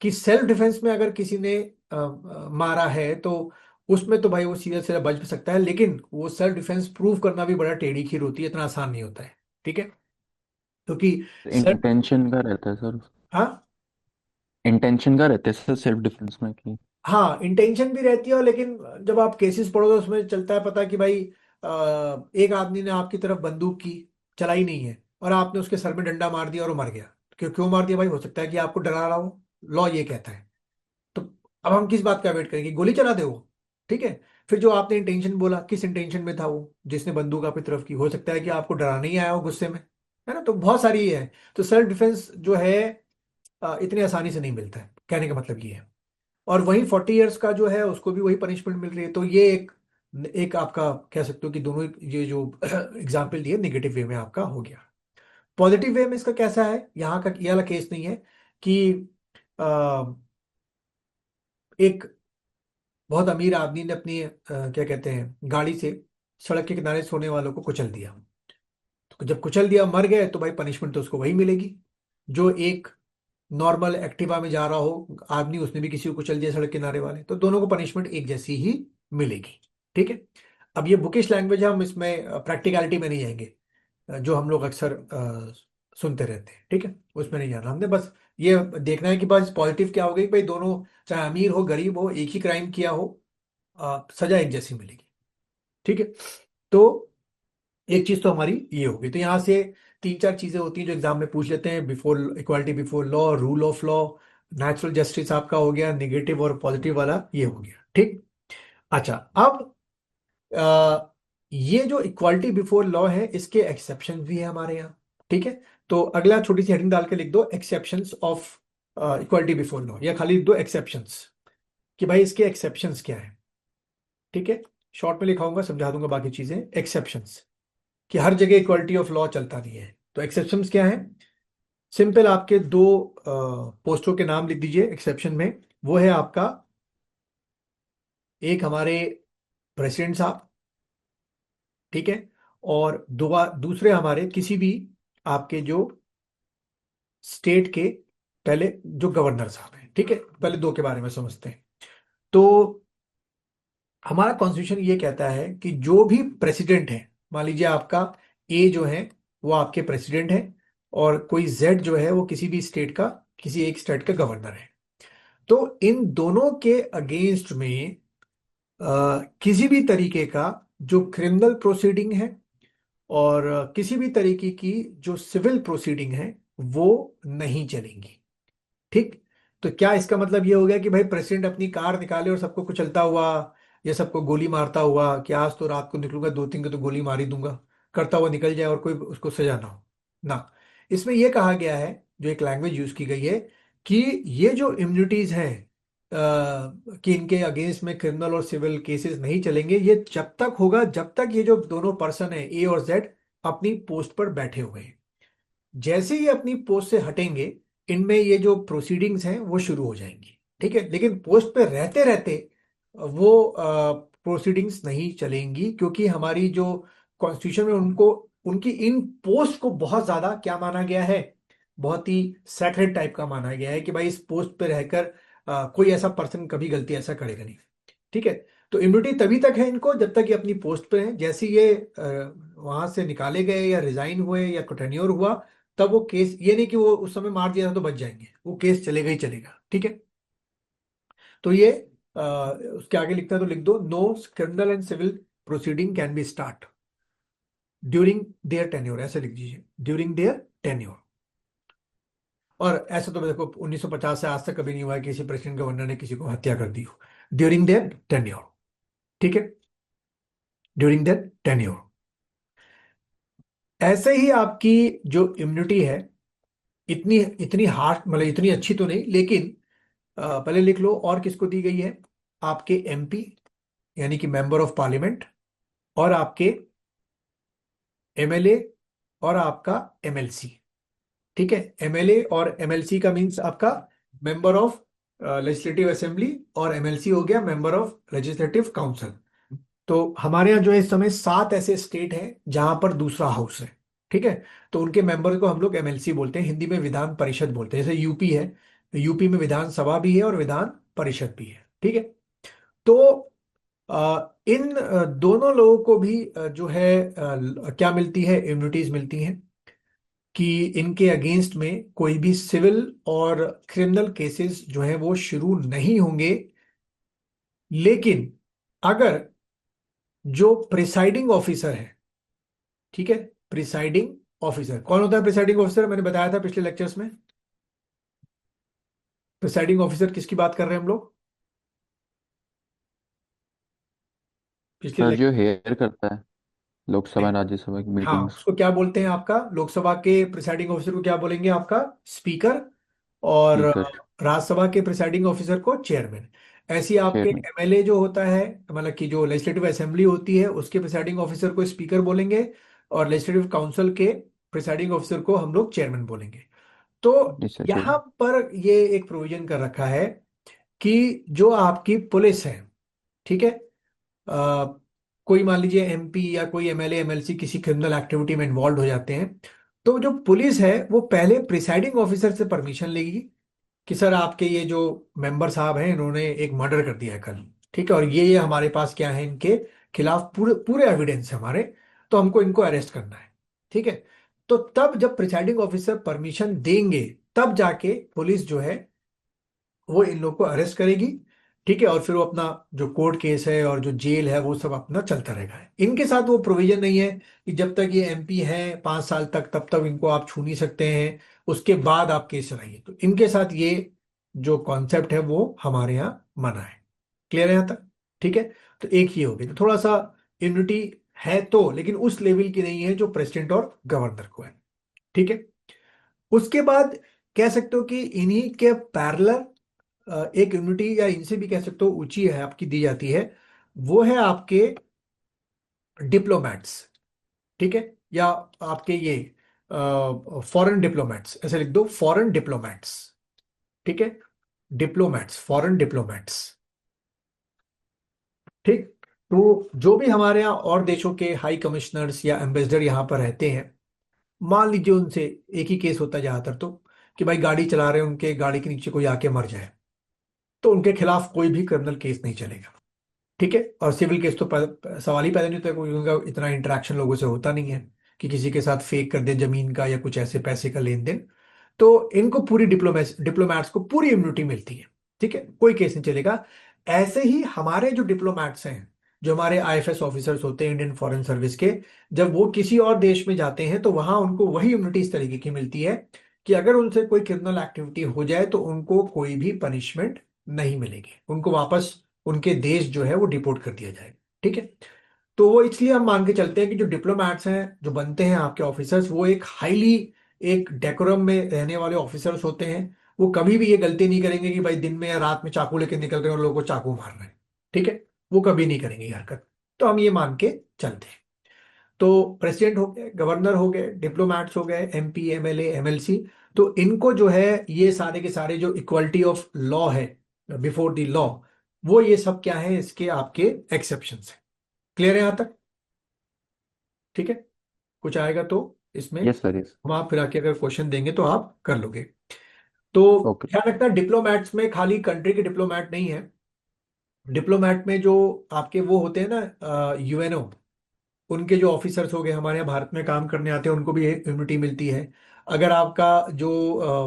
कि सेल्फ डिफेंस में अगर किसी ने मारा है तो उसमें तो भाई वो सीधे सीधे बच भी सकता है, लेकिन वो सेल्फ डिफेंस प्रूव करना भी बड़ा टेढ़ी खीर होती है, इतना आसान नहीं होता है। ठीक है, क्योंकि सेल्फ, इंटेंशन का रहता है सर? हाँ, इंटेंशन का रहता है सर सेल्फ डिफेंस में कि? हाँ इंटेंशन भी रहती है, लेकिन जब आप केसेस पढ़ो तो उसमें चलता है पता कि भाई एक आदमी ने आपकी तरफ बंदूक की चलाई नहीं है और आपने उसके सर में डंडा मार दिया और वो मर गया। क्यों क्यों मार दिया भाई? हो सकता है कि आपको डरा रहा हो, लॉ ये कहता है। तो अब हम किस बात का वेट करेंगे? गोली चला दे वो। ठीक है। फिर जो आपने इंटेंशन बोला, किस इंटेंशन में था वो जिसने बंदूक आपकी तरफ की? हो सकता है कि आपको डराना ही आया हो गुस्से में, है ना? तो बहुत सारी ये है। तो सेल्फ डिफेंस जो है इतनी आसानी से नहीं मिलता है, कहने का मतलब ये है। और वही 40 ईयर्स का जो है उसको भी वही पनिशमेंट मिल रही है। तो ये एक एक आपका कह सकते हो कि दोनों ये जो एग्जाम्पल दिए नेगेटिव वे में आपका हो गया। पॉजिटिव वे में इसका कैसा है? यहाँ का ये वाला केस नहीं है कि एक बहुत अमीर आदमी ने अपनी क्या कहते हैं, गाड़ी से सड़क के किनारे सोने वालों को कुचल दिया। तो जब कुचल दिया, मर गए, तो भाई पनिशमेंट तो उसको वही मिलेगी जो एक नॉर्मल एक्टिवा में जा रहा हो आदमी, उसने भी किसी को कुचल दिया सड़क किनारे वाले, तो दोनों को पनिशमेंट एक जैसी ही मिलेगी। ठीक है। अब ये बुकिश लैंग्वेज है, हम इसमें प्रैक्टिकलिटी में नहीं जाएंगे, जो हम लोग अक्सर सुनते रहते हैं। ठीक है, उसमें नहीं जाना हमने, बस ये देखना है कि बस पॉजिटिव क्या हो गई भाई, दोनों चाहे अमीर हो गरीब हो, एक ही क्राइम किया हो, सजा एक जैसी मिलेगी। ठीक है। तो एक चीज तो हमारी ये होगी। तो यहाँ से 3 4 चीजें होती हैं जो एग्जाम में पूछ लेते हैं: before equality before law, rule of law, natural justice आपका हो गया, नेगेटिव और पॉजिटिव वाला ये हो गया। ठीक। अच्छा, अब ये जो इक्वालिटी बिफोर लॉ है इसके एक्सेप्शन भी है हमारे यहाँ। ठीक है। तो अगला छोटी सी हेडिंग डाल के लिख दो exceptions of equality before law, या खाली लिख दो एक्सेप्शंस, कि भाई इसके एक्सेप्शंस क्या है। ठीक है, शॉर्ट में लिखाऊंगा, समझा दूंगा बाकी चीजें। एक्सेप्शंस कि हर जगह इक्वालिटी ऑफ लॉ चलता नहीं है। तो एक्सेप्शंस क्या है? सिंपल, आपके दो पोस्टों के नाम लिख दीजिए एक्सेप्शन में। वो है आपका, एक हमारे प्रेसिडेंट साहब, ठीक है, और दूसरे हमारे किसी भी आपके जो स्टेट के पहले जो गवर्नर साहब हैं। ठीक है, पहले दो के बारे में समझते हैं। तो हमारा कॉन्स्टिट्यूशन ये कहता है कि जो भी प्रेसिडेंट है, मान लीजिए आपका ए जो है वो आपके प्रेसिडेंट है, और कोई जेड जो है वो किसी भी स्टेट का, किसी एक स्टेट का गवर्नर है। तो इन दोनों के अगेंस्ट में किसी भी तरीके का जो क्रिमिनल प्रोसीडिंग है और किसी भी तरीके की जो सिविल प्रोसीडिंग है वो नहीं चलेंगी। ठीक। तो क्या इसका मतलब ये हो गया कि भाई प्रेसिडेंट अपनी कार निकाले और सबको कुचलता हुआ या सबको गोली मारता हुआ कि आज तो रात को निकलूंगा, 2 3 को तो गोली मार ही दूंगा, करता हुआ निकल जाए और कोई उसको सजा ना हो? ना, इसमें यह कहा गया है, जो एक लैंग्वेज यूज की गई है, कि ये जो इम्यूनिटीज हैं कि इनके अगेंस्ट में क्रिमिनल और सिविल केसेस नहीं चलेंगे, ये जब तक होगा जब तक ये जो दोनों पर्सन है ए और जेड अपनी पोस्ट पर बैठे हुए हैं। जैसे ही अपनी पोस्ट से हटेंगे, इनमें ये जो प्रोसीडिंग्स हैं वो शुरू हो जाएंगी। ठीक है, लेकिन पोस्ट पे रहते रहते वो प्रोसीडिंग्स नहीं चलेंगी, क्योंकि हमारी जो कॉन्स्टिट्यूशन में उनको, उनकी इन पोस्ट को बहुत ज्यादा क्या माना गया है, बहुत ही सैक्रेड टाइप का माना गया है कि भाई इस पोस्ट पे रहकर कोई ऐसा पर्सन कभी गलती ऐसा करेगा नहीं। ठीक है। तो इम्यूनिटी तभी तक है इनको जब तक ये अपनी पोस्ट पे हैं। जैसे ये वहां से निकाले गए या रिजाइन हुए या टेन्योर हुआ, तब वो केस, ये नहीं कि वो उस समय मार दिया था तो बच जाएंगे, वो केस चलेगा ही चलेगा। ठीक है। तो ये उसके आगे लिखता है तो लिख दो, no criminal and civil proceeding can be start during their tenure, ऐसे लिख दीजिए, ड्यूरिंग देयर टेन्योर। और ऐसा तो देखो 1950 से आज तक कभी नहीं हुआ है कि किसी प्रेसिडेंट गवर्नर ने किसी को हत्या कर दी हो ड्यूरिंग देयर टेन्योर। ठीक है, ड्यूरिंग देयर टेन्योर। ऐसे ही आपकी जो इम्यूनिटी है, इतनी इतनी हार्ड, मतलब इतनी अच्छी तो नहीं, लेकिन पहले लिख लो और किसको दी गई है, आपके एमपी यानी कि मेंबर ऑफ पार्लियामेंट, और आपके एमएलए, और आपका एमएलसी। ठीक है, एमएलए और एमएलसी का मींस आपका मेंबर ऑफ लेजिस्लेटिव असेंबली, और एमएलसी हो गया मेंबर ऑफ लेजिस्लेटिव काउंसिल। तो हमारे यहाँ जो है इस समय 7 ऐसे स्टेट हैं जहां पर दूसरा हाउस है। ठीक है, तो उनके मेंबर को हम लोग एमएलसी बोलते हैं, हिंदी में विधान परिषद बोलते हैं। जैसे यूपी है, यूपी में विधानसभा भी है और विधान परिषद भी है। ठीक है। तो इन दोनों लोगों को भी जो है क्या मिलती है, इम्यूनिटीज मिलती हैं, कि इनके अगेंस्ट में कोई भी सिविल और क्रिमिनल केसेस जो है वो शुरू नहीं होंगे। लेकिन अगर जो प्रिसाइडिंग ऑफिसर है, ठीक है, प्रिसाइडिंग ऑफिसर कौन होता है? प्रिसाइडिंग ऑफिसर मैंने बताया था पिछले लेक्चर्स में। प्रिसाइडिंग ऑफिसर किसकी बात कर रहे हैं हम लोग पिछले सर जो लेक्चर हेयर करता है लोकसभा में? राज्यसभा की हाँ, मीटिंग्स। उसको क्या बोलते हैं? आपका लोकसभा के प्रिसाइडिंग ऑफिसर को क्या बोलेंगे? आपका स्पीकर। और स्पीकर। राज्यसभा के प्रिसाइडिंग ऑफिसर को चेयरमैन। ऐसी आपके चेयरमैन। एमएलए जो होता है, मतलब कि जो लेजिस्लेटिव असेंबली होती है, उसके प्रिसाइडिंग ऑफिसर को स्पीकर बोलेंगे, और लेजिस्लेटिव काउंसिल के प्रिसाइडिंग ऑफिसर को हम लोग चेयरमैन बोलेंगे। तो यस सर, यहां चेयरमैन। पर ये एक प्रोविजन कर रखा है कि जो आपकी पुलिस है, ठीक है, कोई मान लीजिए एमपी या कोई एमएलए एमएलसी किसी क्रिमिनल एक्टिविटी में इन्वॉल्व हो जाते हैं, तो जो पुलिस है वो पहले प्रिसाइडिंग ऑफिसर से परमिशन लेगी कि सर आपके ये जो मेंबर साहब हैं इन्होंने एक मर्डर कर दिया है कल। ठीक है, और ये हमारे पास क्या है, इनके खिलाफ पूरे पूरे एविडेंस है हमारे, तो हमको इनको अरेस्ट करना है। ठीक है, तो तब जब प्रिसाइडिंग ऑफिसर परमिशन देंगे, तब जाके पुलिस जो है वो इन लोग को अरेस्ट करेगी। ठीक है, और फिर वो अपना जो कोर्ट केस है और जो जेल है वो सब अपना चलता रहेगा। इनके साथ वो प्रोविजन नहीं है कि जब तक ये एमपी हैं 5 साल तक, तब तक इनको आप छू नहीं सकते हैं, उसके बाद आप केस चलाइए। तो इनके साथ ये जो कॉन्सेप्ट है वो हमारे यहाँ मना है। क्लियर है यहाँ तक? ठीक है, तो एक ये हो गया, तो थोड़ा सा इम्यूनिटी है तो, लेकिन उस लेवल की नहीं है जो प्रेसिडेंट और गवर्नर को है। ठीक है, उसके बाद कह सकते हो कि इन्हीं के पैरेलल एक इम्यूनिटी, या इनसे भी कह सकते हो ऊंची है आपकी, दी जाती है, वो है आपके डिप्लोमैट्स। ठीक है, या आपके ये फॉरेन डिप्लोमैट्स, ऐसे लिख दो, फॉरेन डिप्लोमैट्स। ठीक है, डिप्लोमैट्स, फॉरेन डिप्लोमैट्स। ठीक, तो जो भी हमारे यहाँ और देशों के हाई कमिश्नर्स या एम्बेसडर यहाँ पर रहते हैं, मान लीजिए उनसे एक ही केस होता है ज्यादातर तो, कि भाई गाड़ी चला रहे हैं, उनके गाड़ी के नीचे कोई आके मर जाए, तो उनके खिलाफ कोई भी क्रिमिनल केस नहीं चलेगा। ठीक है, और सिविल केस तो सवाल ही पैदा नहीं होता है, क्योंकि उनका इतना इंटरेक्शन लोगों से होता नहीं है कि किसी के साथ फेक कर दे जमीन का या कुछ ऐसे पैसे का लेन देन। तो इनको पूरी डिप्लोमैट्स को पूरी इम्यूनिटी मिलती है। ठीक है, कोई केस नहीं चलेगा। ऐसे ही हमारे जो डिप्लोमैट्स हैं, जो हमारे आईएफएस ऑफिसर्स होते हैं इंडियन फॉरेन सर्विस के, जब वो किसी और देश में जाते हैं तो वहां उनको वही इम्यूनिटी इस तरीके की मिलती है कि अगर उनसे कोई क्रिमिनल एक्टिविटी हो जाए तो उनको कोई भी पनिशमेंट नहीं मिलेगी, उनको वापस उनके देश जो है वो डिपोर्ट कर दिया जाएगा। ठीक है, तो वो इसलिए हम मान के चलते हैं कि जो डिप्लोमैट्स हैं, जो बनते हैं आपके ऑफिसर्स, वो एक हाईली, एक डेकोरम में रहने वाले ऑफिसर्स होते हैं। वो कभी भी ये गलती नहीं करेंगे कि भाई दिन में या रात में चाकू लेके निकल रहे हैं और लोगों को चाकू मार रहे हैं। ठीक है, वो कभी नहीं करेंगे ये हरकत। तो हम ये मान के चलते हैं। तो प्रेसिडेंट हो गए, गवर्नर हो गए, डिप्लोमैट्स हो गए, एमपी एमएलए एमएलसी, तो इनको जो है ये सारे के सारे जो इक्वलिटी ऑफ लॉ है, बिफोर द लॉ, वो ये सब क्या है, इसके आपके एक्सेप्शंस है। क्लियर है यहां तक? ठीक है, कुछ आएगा तो इसमें यस सर, यस। हम आप फिर आके अगर क्वेश्चन देंगे तो आप कर लोगे। तो ओके। ध्यान रखना, डिप्लोमैट्स में खाली कंट्री के डिप्लोमैट नहीं है, डिप्लोमेट में जो आपके वो होते हैं ना, यूएनओ, उनके जो ऑफिसर्स हो गए हमारे यहाँ भारत में काम करने आते हैं, उनको भी इम्यूनिटी मिलती है। अगर आपका जो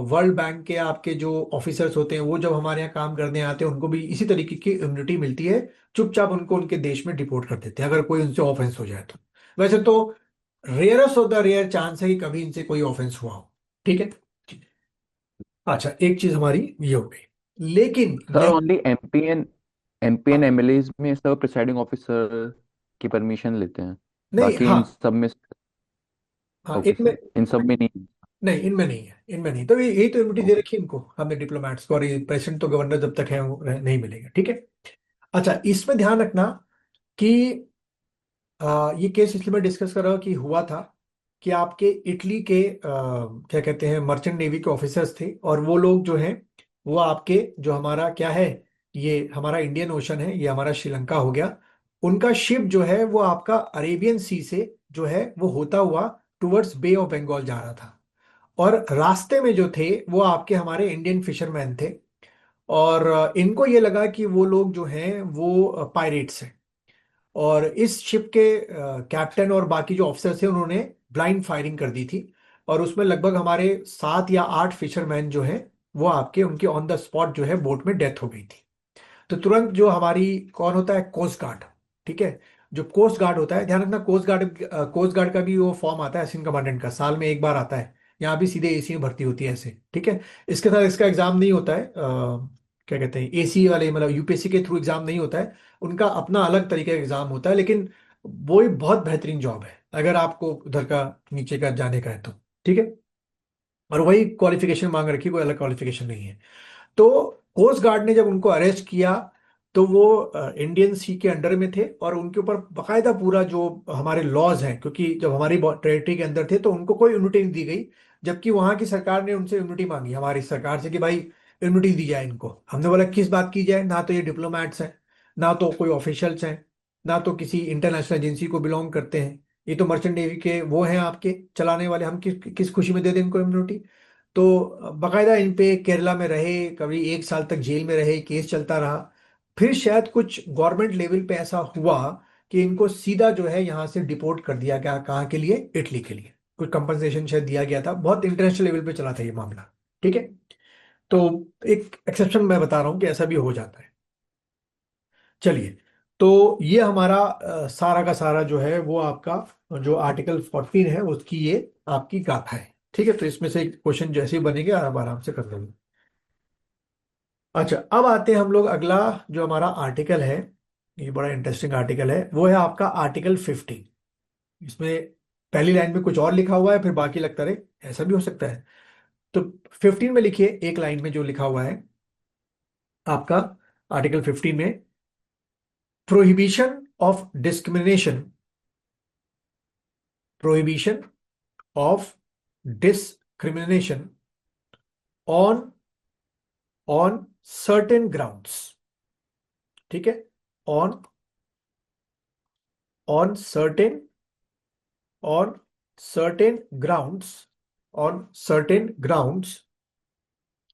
वर्ल्ड बैंक के आपके जो ऑफिसर्स होते हैं वो जब हमारे यहाँ काम करने आते हैं, उनको भी इसी तरीके की इम्यूनिटी मिलती है। चुपचाप उनको उनके देश में डिपोर्ट कर देते हैं अगर कोई उनसे ऑफेंस हो जाए तो। वैसे तो rarest of the rare chance है कि कभी इनसे कोई ऑफेंस हुआ हो। ठीक है। अच्छा, एक चीज हमारी ये हो गई, लेकिन सर यहाँ ओनली एमपी एंड एमएलएज में सब प्रिसाइडिंग ऑफिसर की परमिशन लेते हैं, नहीं, बाकी हाँ, इन सब में। हाँ, ओके इनमें सर, इन सब में नहीं। नहीं, इनमें नहीं है, इनमें नहीं। तो यही तो इम्यूनिटी दे रखी है इनको हमने डिप्लोमेट्स को, और ये प्रेसिडेंट तो गवर्नर जब तक है वो नहीं मिलेगा। ठीक है। अच्छा, इसमें ध्यान रखना कि ये केस इसलिए मैं डिस्कस कर रहा हूँ कि हुआ था कि आपके इटली के क्या कहते हैं मर्चेंट नेवी के ऑफिसर्स थे, और वो लोग जो हैं वो आपके जो हमारा क्या है, ये हमारा इंडियन ओशन है, ये हमारा श्रीलंका हो गया, उनका शिप जो है वो आपका अरेबियन सी से जो है वो होता हुआ टुवर्ड्स बे ऑफ बंगाल जा रहा था। और रास्ते में जो थे वो आपके हमारे इंडियन फिशरमैन थे, और इनको ये लगा कि वो लोग जो हैं वो पायरेट्स हैं। और इस शिप के कैप्टन और बाकी जो ऑफिसर थे उन्होंने ब्लाइंड फायरिंग कर दी थी, और उसमें लगभग हमारे 7 या 8 फिशरमैन जो हैं वो आपके उनके ऑन द स्पॉट जो है बोट में डेथ हो गई थी। तो तुरंत जो हमारी कौन होता है, कोस्ट गार्ड। ठीक है। जो कोस्ट गार्ड होता है, ध्यान रखना, कोस्ट गार्ड का भी वो फॉर्म आता है असिस्टेंट कमांडेंट का, साल में एक बार आता है। यहाँ भी सीधे एसी में भर्ती होती है ऐसे। ठीक है। इसके साथ इसका एग्जाम नहीं होता है, क्या कहते हैं, एसी वाले मतलब यूपीएससी के थ्रू एग्जाम नहीं होता है। उनका अपना अलग तरीके का एग्जाम होता है, लेकिन वो ही बहुत बेहतरीन जॉब है अगर आपको उधर का नीचे का जाने का है तो। ठीक है। और वही क्वालिफिकेशन मांग रखी, कोई अलग क्वालिफिकेशन नहीं है। तो कोस्ट गार्ड ने जब उनको अरेस्ट किया तो वो इंडियन सी के अंडर में थे, और उनके ऊपर बकायदा पूरा जो हमारे लॉज हैं, क्योंकि जब हमारी टेरिटरी के अंदर थे तो उनको कोई इम्यूनिटी नहीं दी गई, जबकि वहां की सरकार ने उनसे इम्यूनिटी मांगी हमारी सरकार से कि भाई इम्यूनिटी दी जाए इनको। हमने बोला किस बात की जाए, ना तो ये डिप्लोमेट्स हैं, ना तो कोई ऑफिशियल्स हैं, ना तो किसी इंटरनेशनल एजेंसी को बिलोंग करते हैं, ये तो मर्चेंट नेवी के वो हैं आपके चलाने वाले, हम किस खुशी में दे दें इनको इम्यूनिटी। तो बकायदा इन पे केरला में रहे, कभी 1 साल तक जेल में रहे, केस चलता रहा। फिर शायद कुछ गवर्नमेंट लेवल पे ऐसा हुआ कि इनको सीधा जो है यहाँ से डिपोर्ट कर दिया गया, कहाँ के लिए, इटली के लिए। कुछ कंपनसेशन शायद दिया गया था, बहुत इंटरनेशनल लेवल पे चला था ये मामला। ठीक है। तो एक एक्सेप्शन मैं बता रहा हूँ कि ऐसा भी हो जाता है। चलिए, तो ये हमारा सारा का सारा जो है वो आपका जो आर्टिकल 14 है उसकी ये आपकी गाथा है। ठीक है। तो इसमें से क्वेश्चन जैसे ही बनेंगे आप आराम से कर लेंगे। अच्छा, अब आते हैं हम लोग अगला जो हमारा आर्टिकल है, ये बड़ा इंटरेस्टिंग आर्टिकल है, वो है आपका आर्टिकल 15। इसमें पहली लाइन में कुछ और लिखा हुआ है, फिर बाकी लगता रहे, ऐसा भी हो सकता है। तो 15 में लिखिए, एक लाइन में जो लिखा हुआ है आपका आर्टिकल 15 में, prohibition of discrimination, prohibition of discrimination on on certain grounds. ठीक है। On on certain on certain grounds, on certain grounds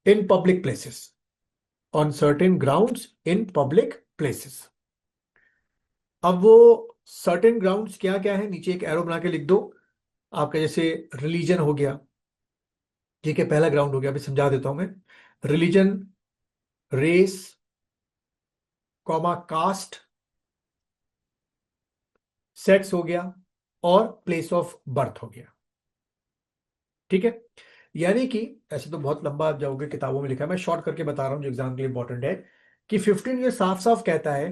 in public places, on certain grounds in public places। अब वो सर्टेन ग्राउंड्स क्या क्या है, नीचे एक एरो बना के लिख दो। आपका जैसे रिलीजन हो गया, ठीक है, पहला ग्राउंड हो गया, अभी समझा देता हूं मैं। Religion, race, comma caste, sex हो गया, और प्लेस ऑफ बर्थ हो गया। ठीक है। यानी कि ऐसे तो बहुत लंबा आप जाओगे, किताबों में लिखा है, मैं शॉर्ट करके बता रहा हूं जो एग्जाम के लिए इंपॉर्टेंट है। कि 15 ये साफ साफ कहता है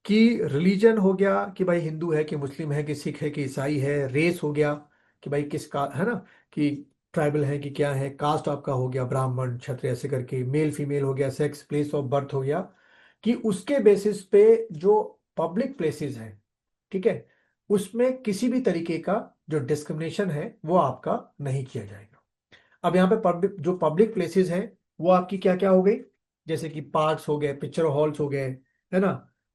कि रिलीजन हो गया कि भाई हिंदू है कि मुस्लिम है कि सिख है कि ईसाई है, रेस हो गया कि भाई किस का है ना, कि ट्राइबल है कि क्या है, कास्ट आपका हो गया ब्राह्मण क्षत्रिय ऐसे करके, मेल फीमेल हो गया, सेक्स, प्लेस ऑफ बर्थ हो गया, कि उसके बेसिस पे जो पब्लिक प्लेसेस हैं, ठीक है, उसमें किसी भी तरीके का जो डिस्क्रिमिनेशन है वो आपका नहीं किया जाएगा। अब यहाँ पे पब्लिक जो पब्लिक प्लेसेस हैं वो आपकी क्या क्या हो गई, जैसे कि पार्क्स हो गए, पिक्चर हॉल्स हो गए, है ना,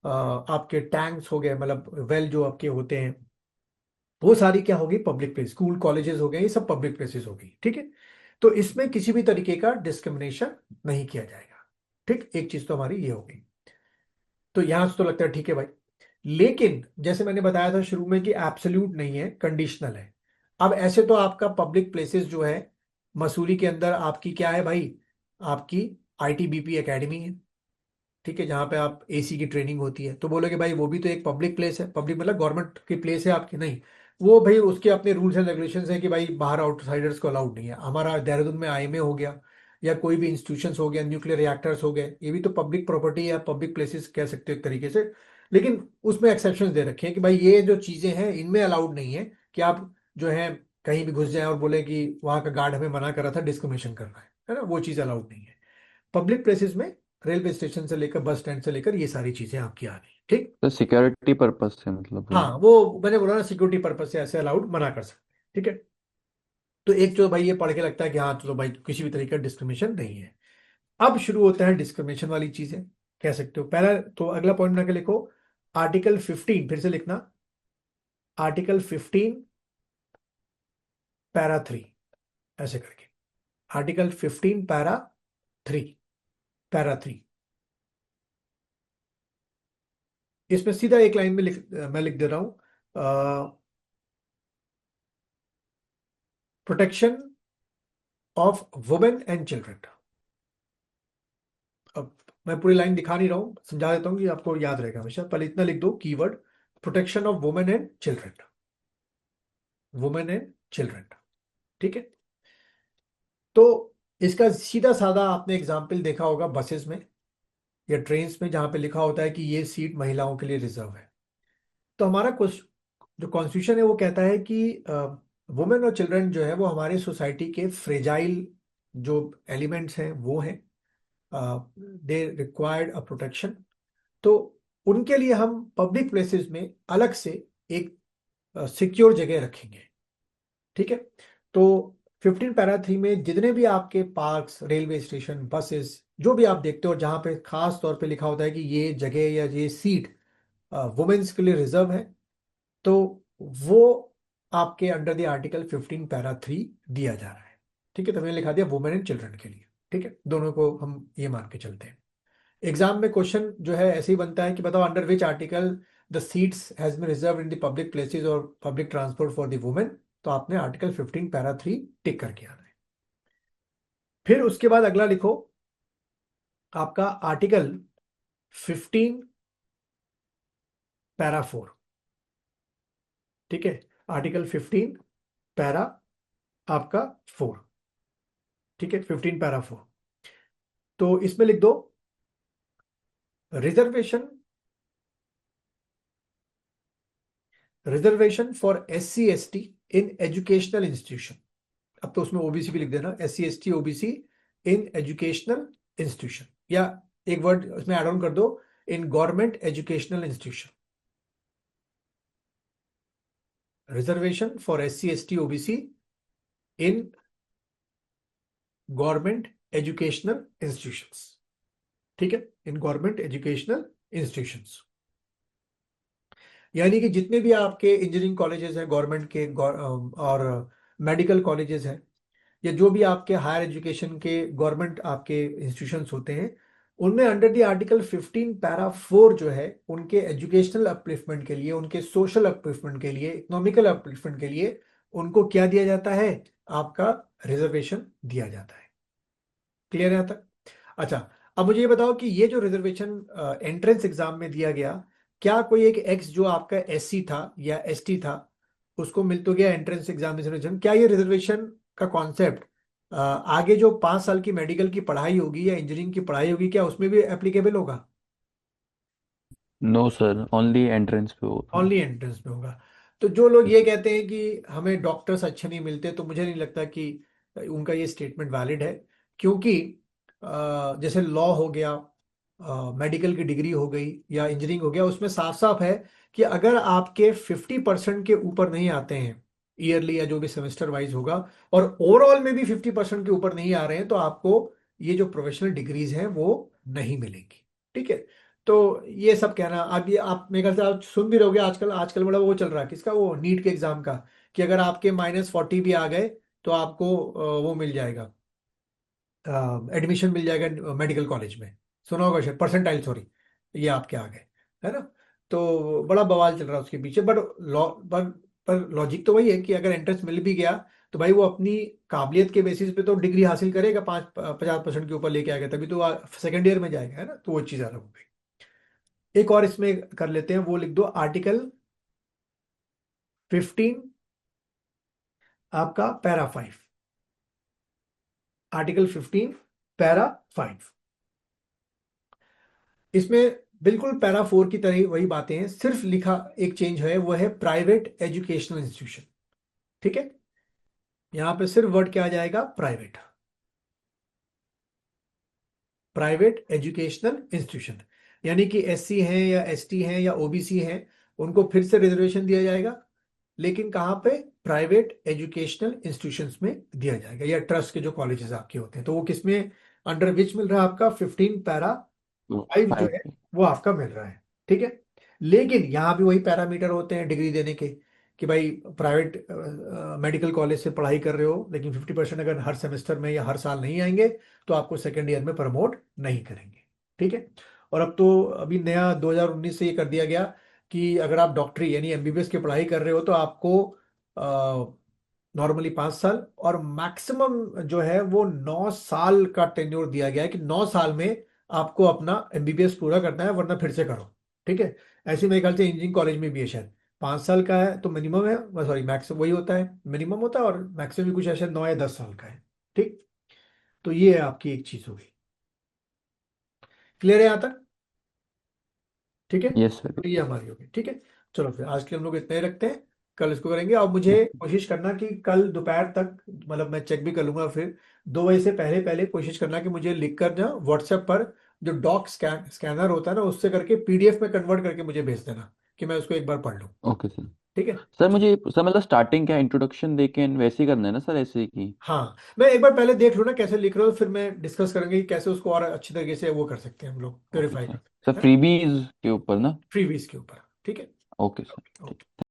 आपके टैंक्स हो गए, मतलब वेल जो आपके होते हैं, वो सारी क्या होगी, पब्लिक प्लेस, स्कूल कॉलेजेस हो गए, ये सब पब्लिक प्लेसेस होगी। ठीक है। तो इसमें किसी भी तरीके का डिस्क्रिमिनेशन नहीं किया जाएगा। ठीक, एक चीज तो हमारी ये होगी। तो यहां से तो लगता है ठीक है भाई। लेकिन जैसे मैंने बताया था शुरू में कि एब्सोल्यूट नहीं है, कंडीशनल है। अब ऐसे तो आपका पब्लिक प्लेसेस जो है मसूरी के अंदर आपकी क्या है भाई, आपकी आईटीबीपी एकेडमी है, ठीक है, जहाँ पे आप एसी की ट्रेनिंग होती है। तो बोलोगे भाई वो भी तो एक पब्लिक प्लेस है, पब्लिक मतलब गवर्नमेंट की प्लेस है आपकी, नहीं। वो भाई उसके अपने रूल्स एंड रेगुलेशंस है कि भाई बाहर आउटसाइडर्स को अलाउड नहीं है। हमारा देहरादून में आईएमए हो गया या कोई भी इंस्टीट्यूशंस हो गया, न्यूक्लियर रिएक्टर्स हो गए, ये भी तो पब्लिक प्रॉपर्टी है, पब्लिक प्लेसेस कह सकते हो एक तरीके से। लेकिन उसमें एक्सेप्शंस दे रखे हैं कि भाई ये जो चीजें हैं इनमें अलाउड नहीं है कि आप जो है कहीं भी घुस जाए और बोले कि वहां का गार्ड हमें मना कर रहा था, डिस्क्रिमिनेशन कर रहा है ना, वो चीज अलाउड नहीं है पब्लिक प्लेसेस में। रेलवे स्टेशन से लेकर बस स्टैंड से लेकर ये सारी चीजें आपकी आ गई, ठीक। तो सिक्योरिटी पर्पज से मतलब हाँ ये। वो मैंने बोला ना, सिक्योरिटी पर्पज से ऐसे अलाउड मना कर सकते हैं, ठीक है। तो एक जो भाई ये पढ़ के लगता है कि हाँ चलो भाई किसी भी तरीके का डिस्क्रिमिनेशन नहीं है। अब शुरू होता है डिस्क्रिमिनेशन वाली चीजें, कह सकते हो। पहला तो अगला पॉइंट बना के लिखो, आर्टिकल 15, फिर से लिखना, आर्टिकल 15 पैरा 3, ऐसे करके, आर्टिकल 15 पैरा 3। इसमें सीधा एक लाइन में मैं लिख दे रहा हूं, protection of women and children. अब मैं पूरी लाइन दिखा नहीं रहा हूं, समझा देता हूं कि आपको याद रहेगा हमेशा। पहले इतना लिख दो keyword, protection of women and children, women and children, ठीक है। तो इसका सीधा साधा आपने एग्जाम्पल देखा होगा बसेस में या ट्रेन्स में, जहां पे लिखा होता है कि ये सीट महिलाओं के लिए रिजर्व है। तो हमारा कुछ जो कॉन्स्टिट्यूशन है वो कहता है कि वुमेन और चिल्ड्रन जो है वो हमारे सोसाइटी के फ्रेजाइल जो एलिमेंट्स हैं वो हैं, दे रिक्वायर्ड अ प्रोटेक्शन। तो उनके लिए हम पब्लिक प्लेसेस में अलग से एक सिक्योर जगह रखेंगे, ठीक है। तो 15 पैरा 3 में जितने भी आपके पार्क्स, रेलवे स्टेशन, बसेस, जो भी आप देखते हो जहां पे खास तौर पे लिखा होता है कि ये जगह या ये सीट वुमेन्स के लिए रिजर्व है, तो वो आपके अंडर द आर्टिकल 15 पैरा 3 दिया जा रहा है, ठीक है। तो मैंने लिखा दिया वुमेन एंड चिल्ड्रन के लिए, ठीक है, दोनों को हम ये मान के चलते हैं। एग्जाम में क्वेश्चन जो है ऐसे ही बनता है कि बताओ under which article the seats has been reserve in the public places और public transport for the women. तो आपने आर्टिकल 15 पैरा 3 टिक करके आना है। फिर उसके बाद अगला लिखो, आपका आर्टिकल 15 पैरा 4, ठीक है। आर्टिकल 15 पैरा आपका 4, ठीक है, 15 पैरा 4। तो इसमें लिख दो, reservation, reservation for SC ST in educational institution. अब तो उसमें ओबीसी भी लिख देना, SC ST OBC in educational institution, या एक वर्ड उसमें ऐड ऑन कर दो, in government educational institution. Reservation for SC ST OBC in government educational institutions, ठीक है, इन गवर्नमेंट एजुकेशनल इंस्टीट्यूशंस। यानी कि जितने भी आपके इंजीनियरिंग कॉलेजेस हैं गवर्नमेंट के, और मेडिकल कॉलेजेस हैं, या जो भी आपके हायर एजुकेशन के गवर्नमेंट आपके इंस्टीट्यूशंस होते हैं, उनमें अंडर द आर्टिकल 15 पैरा 4 जो है उनके एजुकेशनल अपलिफ्टमेंट के लिए, उनके सोशल अपलिफ्टमेंट के लिए, इकोनॉमिकल अपलिफ्टमेंट के लिए उनको क्या दिया जाता है, आपका रिजर्वेशन दिया जाता है। क्लियर है यहाँ तक? अच्छा, अब मुझे ये बताओ कि ये जो रिजर्वेशन एंट्रेंस एग्जाम में दिया गया, क्या कोई एक एक्स जो आपका SC था या ST था, उसको मिल तो गया एंट्रेंस एग्जामिनेशन, क्या ये रिजर्वेशन का कॉन्सेप्ट आगे जो 5 साल की मेडिकल की पढ़ाई होगी या इंजीनियरिंग की पढ़ाई होगी, क्या उसमें भी एप्लीकेबल होगा? नो सर, ओनली एंट्रेंस पे होता है। ओनली एंट्रेंस में होगा। तो जो लोग Yes, ये sir. कहते हैं कि हमें डॉक्टर्स अच्छे नहीं मिलते, तो मुझे नहीं लगता कि उनका ये स्टेटमेंट वैलिड है। क्योंकि जैसे लॉ हो गया, मेडिकल की डिग्री हो गई या इंजीनियरिंग हो गया, उसमें साफ साफ है कि अगर आपके 50% के ऊपर नहीं आते हैं ईयरली या जो भी सेमेस्टर वाइज होगा, और ओवरऑल में भी 50% के ऊपर नहीं आ रहे हैं, तो आपको ये जो प्रोफेशनल डिग्रीज हैं वो नहीं मिलेंगी, ठीक है। तो ये सब कहना, अब ये आप मेरे ख्याल से आप सुन भी रहोगे, आजकल आजकल बड़ा वो चल रहा है किसका, वो नीट के एग्जाम का, कि अगर आपके -40 भी आ गए तो आपको वो मिल जाएगा, एडमिशन मिल जाएगा मेडिकल कॉलेज में। सुना होगा शायद, परसेंटाइल, सॉरी, ये आपके आ गए। है ना। तो बड़ा बवाल चल रहा है उसके पीछे, बट लॉ पर लॉजिक तो वही है कि अगर एंट्रेंस मिल भी गया तो भाई वो अपनी काबिलियत के बेसिस पे तो डिग्री हासिल करेगा, 50% के ऊपर लेके आएगा तभी तो सेकेंड ईयर में जाएगा, है ना। तो वो चीज़ अलग हो गई। एक और इसमें कर लेते हैं, वो लिख दो आर्टिकल 15 आपका पैरा 5। आर्टिकल 15 पैरा 5, इसमें बिल्कुल पैरा 4 की तरह ही वही बातें हैं, सिर्फ लिखा एक चेंज है, वो है प्राइवेट एजुकेशनल इंस्टीट्यूशन। ठीक है, यहां पे सिर्फ वर्ड क्या आ जाएगा, प्राइवेट। प्राइवेट एजुकेशनल इंस्टीट्यूशन, यानी कि एससी हैं या एसटी हैं या ओबीसी हैं, उनको फिर से रिजर्वेशन दिया जाएगा, लेकिन कहाँ पे, प्राइवेट एजुकेशनल इंस्टीट्यूशंस में दिया जाएगा, या ट्रस्ट के जो कॉलेजेस आपके होते हैं। तो वो किसमें अंडर विच मिल रहा है आपका, 15 पैरा 5 जो 5 है पे। वो आपका मिल रहा है। ठीक है, लेकिन यहाँ भी वही पैरामीटर होते हैं डिग्री देने के, कि भाई प्राइवेट मेडिकल कॉलेज से पढ़ाई कर रहे हो, लेकिन 50% अगर हर सेमेस्टर में या हर साल नहीं आएंगे तो आपको सेकेंड ईयर में प्रमोट नहीं करेंगे। ठीक है, और अब तो अभी नया 2019 से ये कर दिया गया कि अगर आप डॉक्टरी यानी एमबीबीएस की पढ़ाई कर रहे हो तो आपको नॉर्मली 5 साल, और मैक्सिमम जो है वो 9 साल का टेन्योर दिया गया है, कि 9 साल में आपको अपना एमबीबीएस पूरा करना है, वरना फिर से करो। ठीक है, ऐसे मेरे ख्याल से इंजीनियरिंग कॉलेज में भी है शायद, 5 साल का है तो मिनिमम है, सॉरी मैक्सिमम वही होता है, मिनिमम होता है, और मैक्सिमम भी कुछ ऐसे 9 या 10 साल का है। ठीक, तो ये है आपकी एक चीज हो गई। क्लियर है यहाँ तक? ठीक है, यस सर। तो ये हमारी होगी। ठीक है, चलो फिर आज के लिए हम लोग इतना ही रखते हैं, कल इसको करेंगे। और मुझे कोशिश करना कि कल दोपहर तक, मतलब मैं चेक भी कर लूंगा, फिर 2 बजे से पहले पहले कोशिश करना कि मुझे लिख कर ना व्हाट्सएप पर जो डॉक स्कैनर होता है ना, उससे करके पीडीएफ में कन्वर्ट करके मुझे भेज देना, कि मैं उसको एक बार पढ़ लूँ। Okay sir. ठीक है, सर चलो। मुझे सर मतलब स्टार्टिंग क्या इंट्रोडक्शन देके वैसे ही करना है ना सर, ऐसे ही की? हाँ, मैं एक बार पहले देख लूँ ना कैसे लिख रहे हो, फिर मैं डिस्कस करेंगे कि कैसे उसको और अच्छी तरीके से वो कर सकते हैं हम लोग, ओके प्योरीफाई कर सर। सकते सर हैं, है ना। फ्रीबीज के ऊपर ना? फ्रीबीज के ऊपर। ठीक है, ओके सर। ओके ठीक। ओके।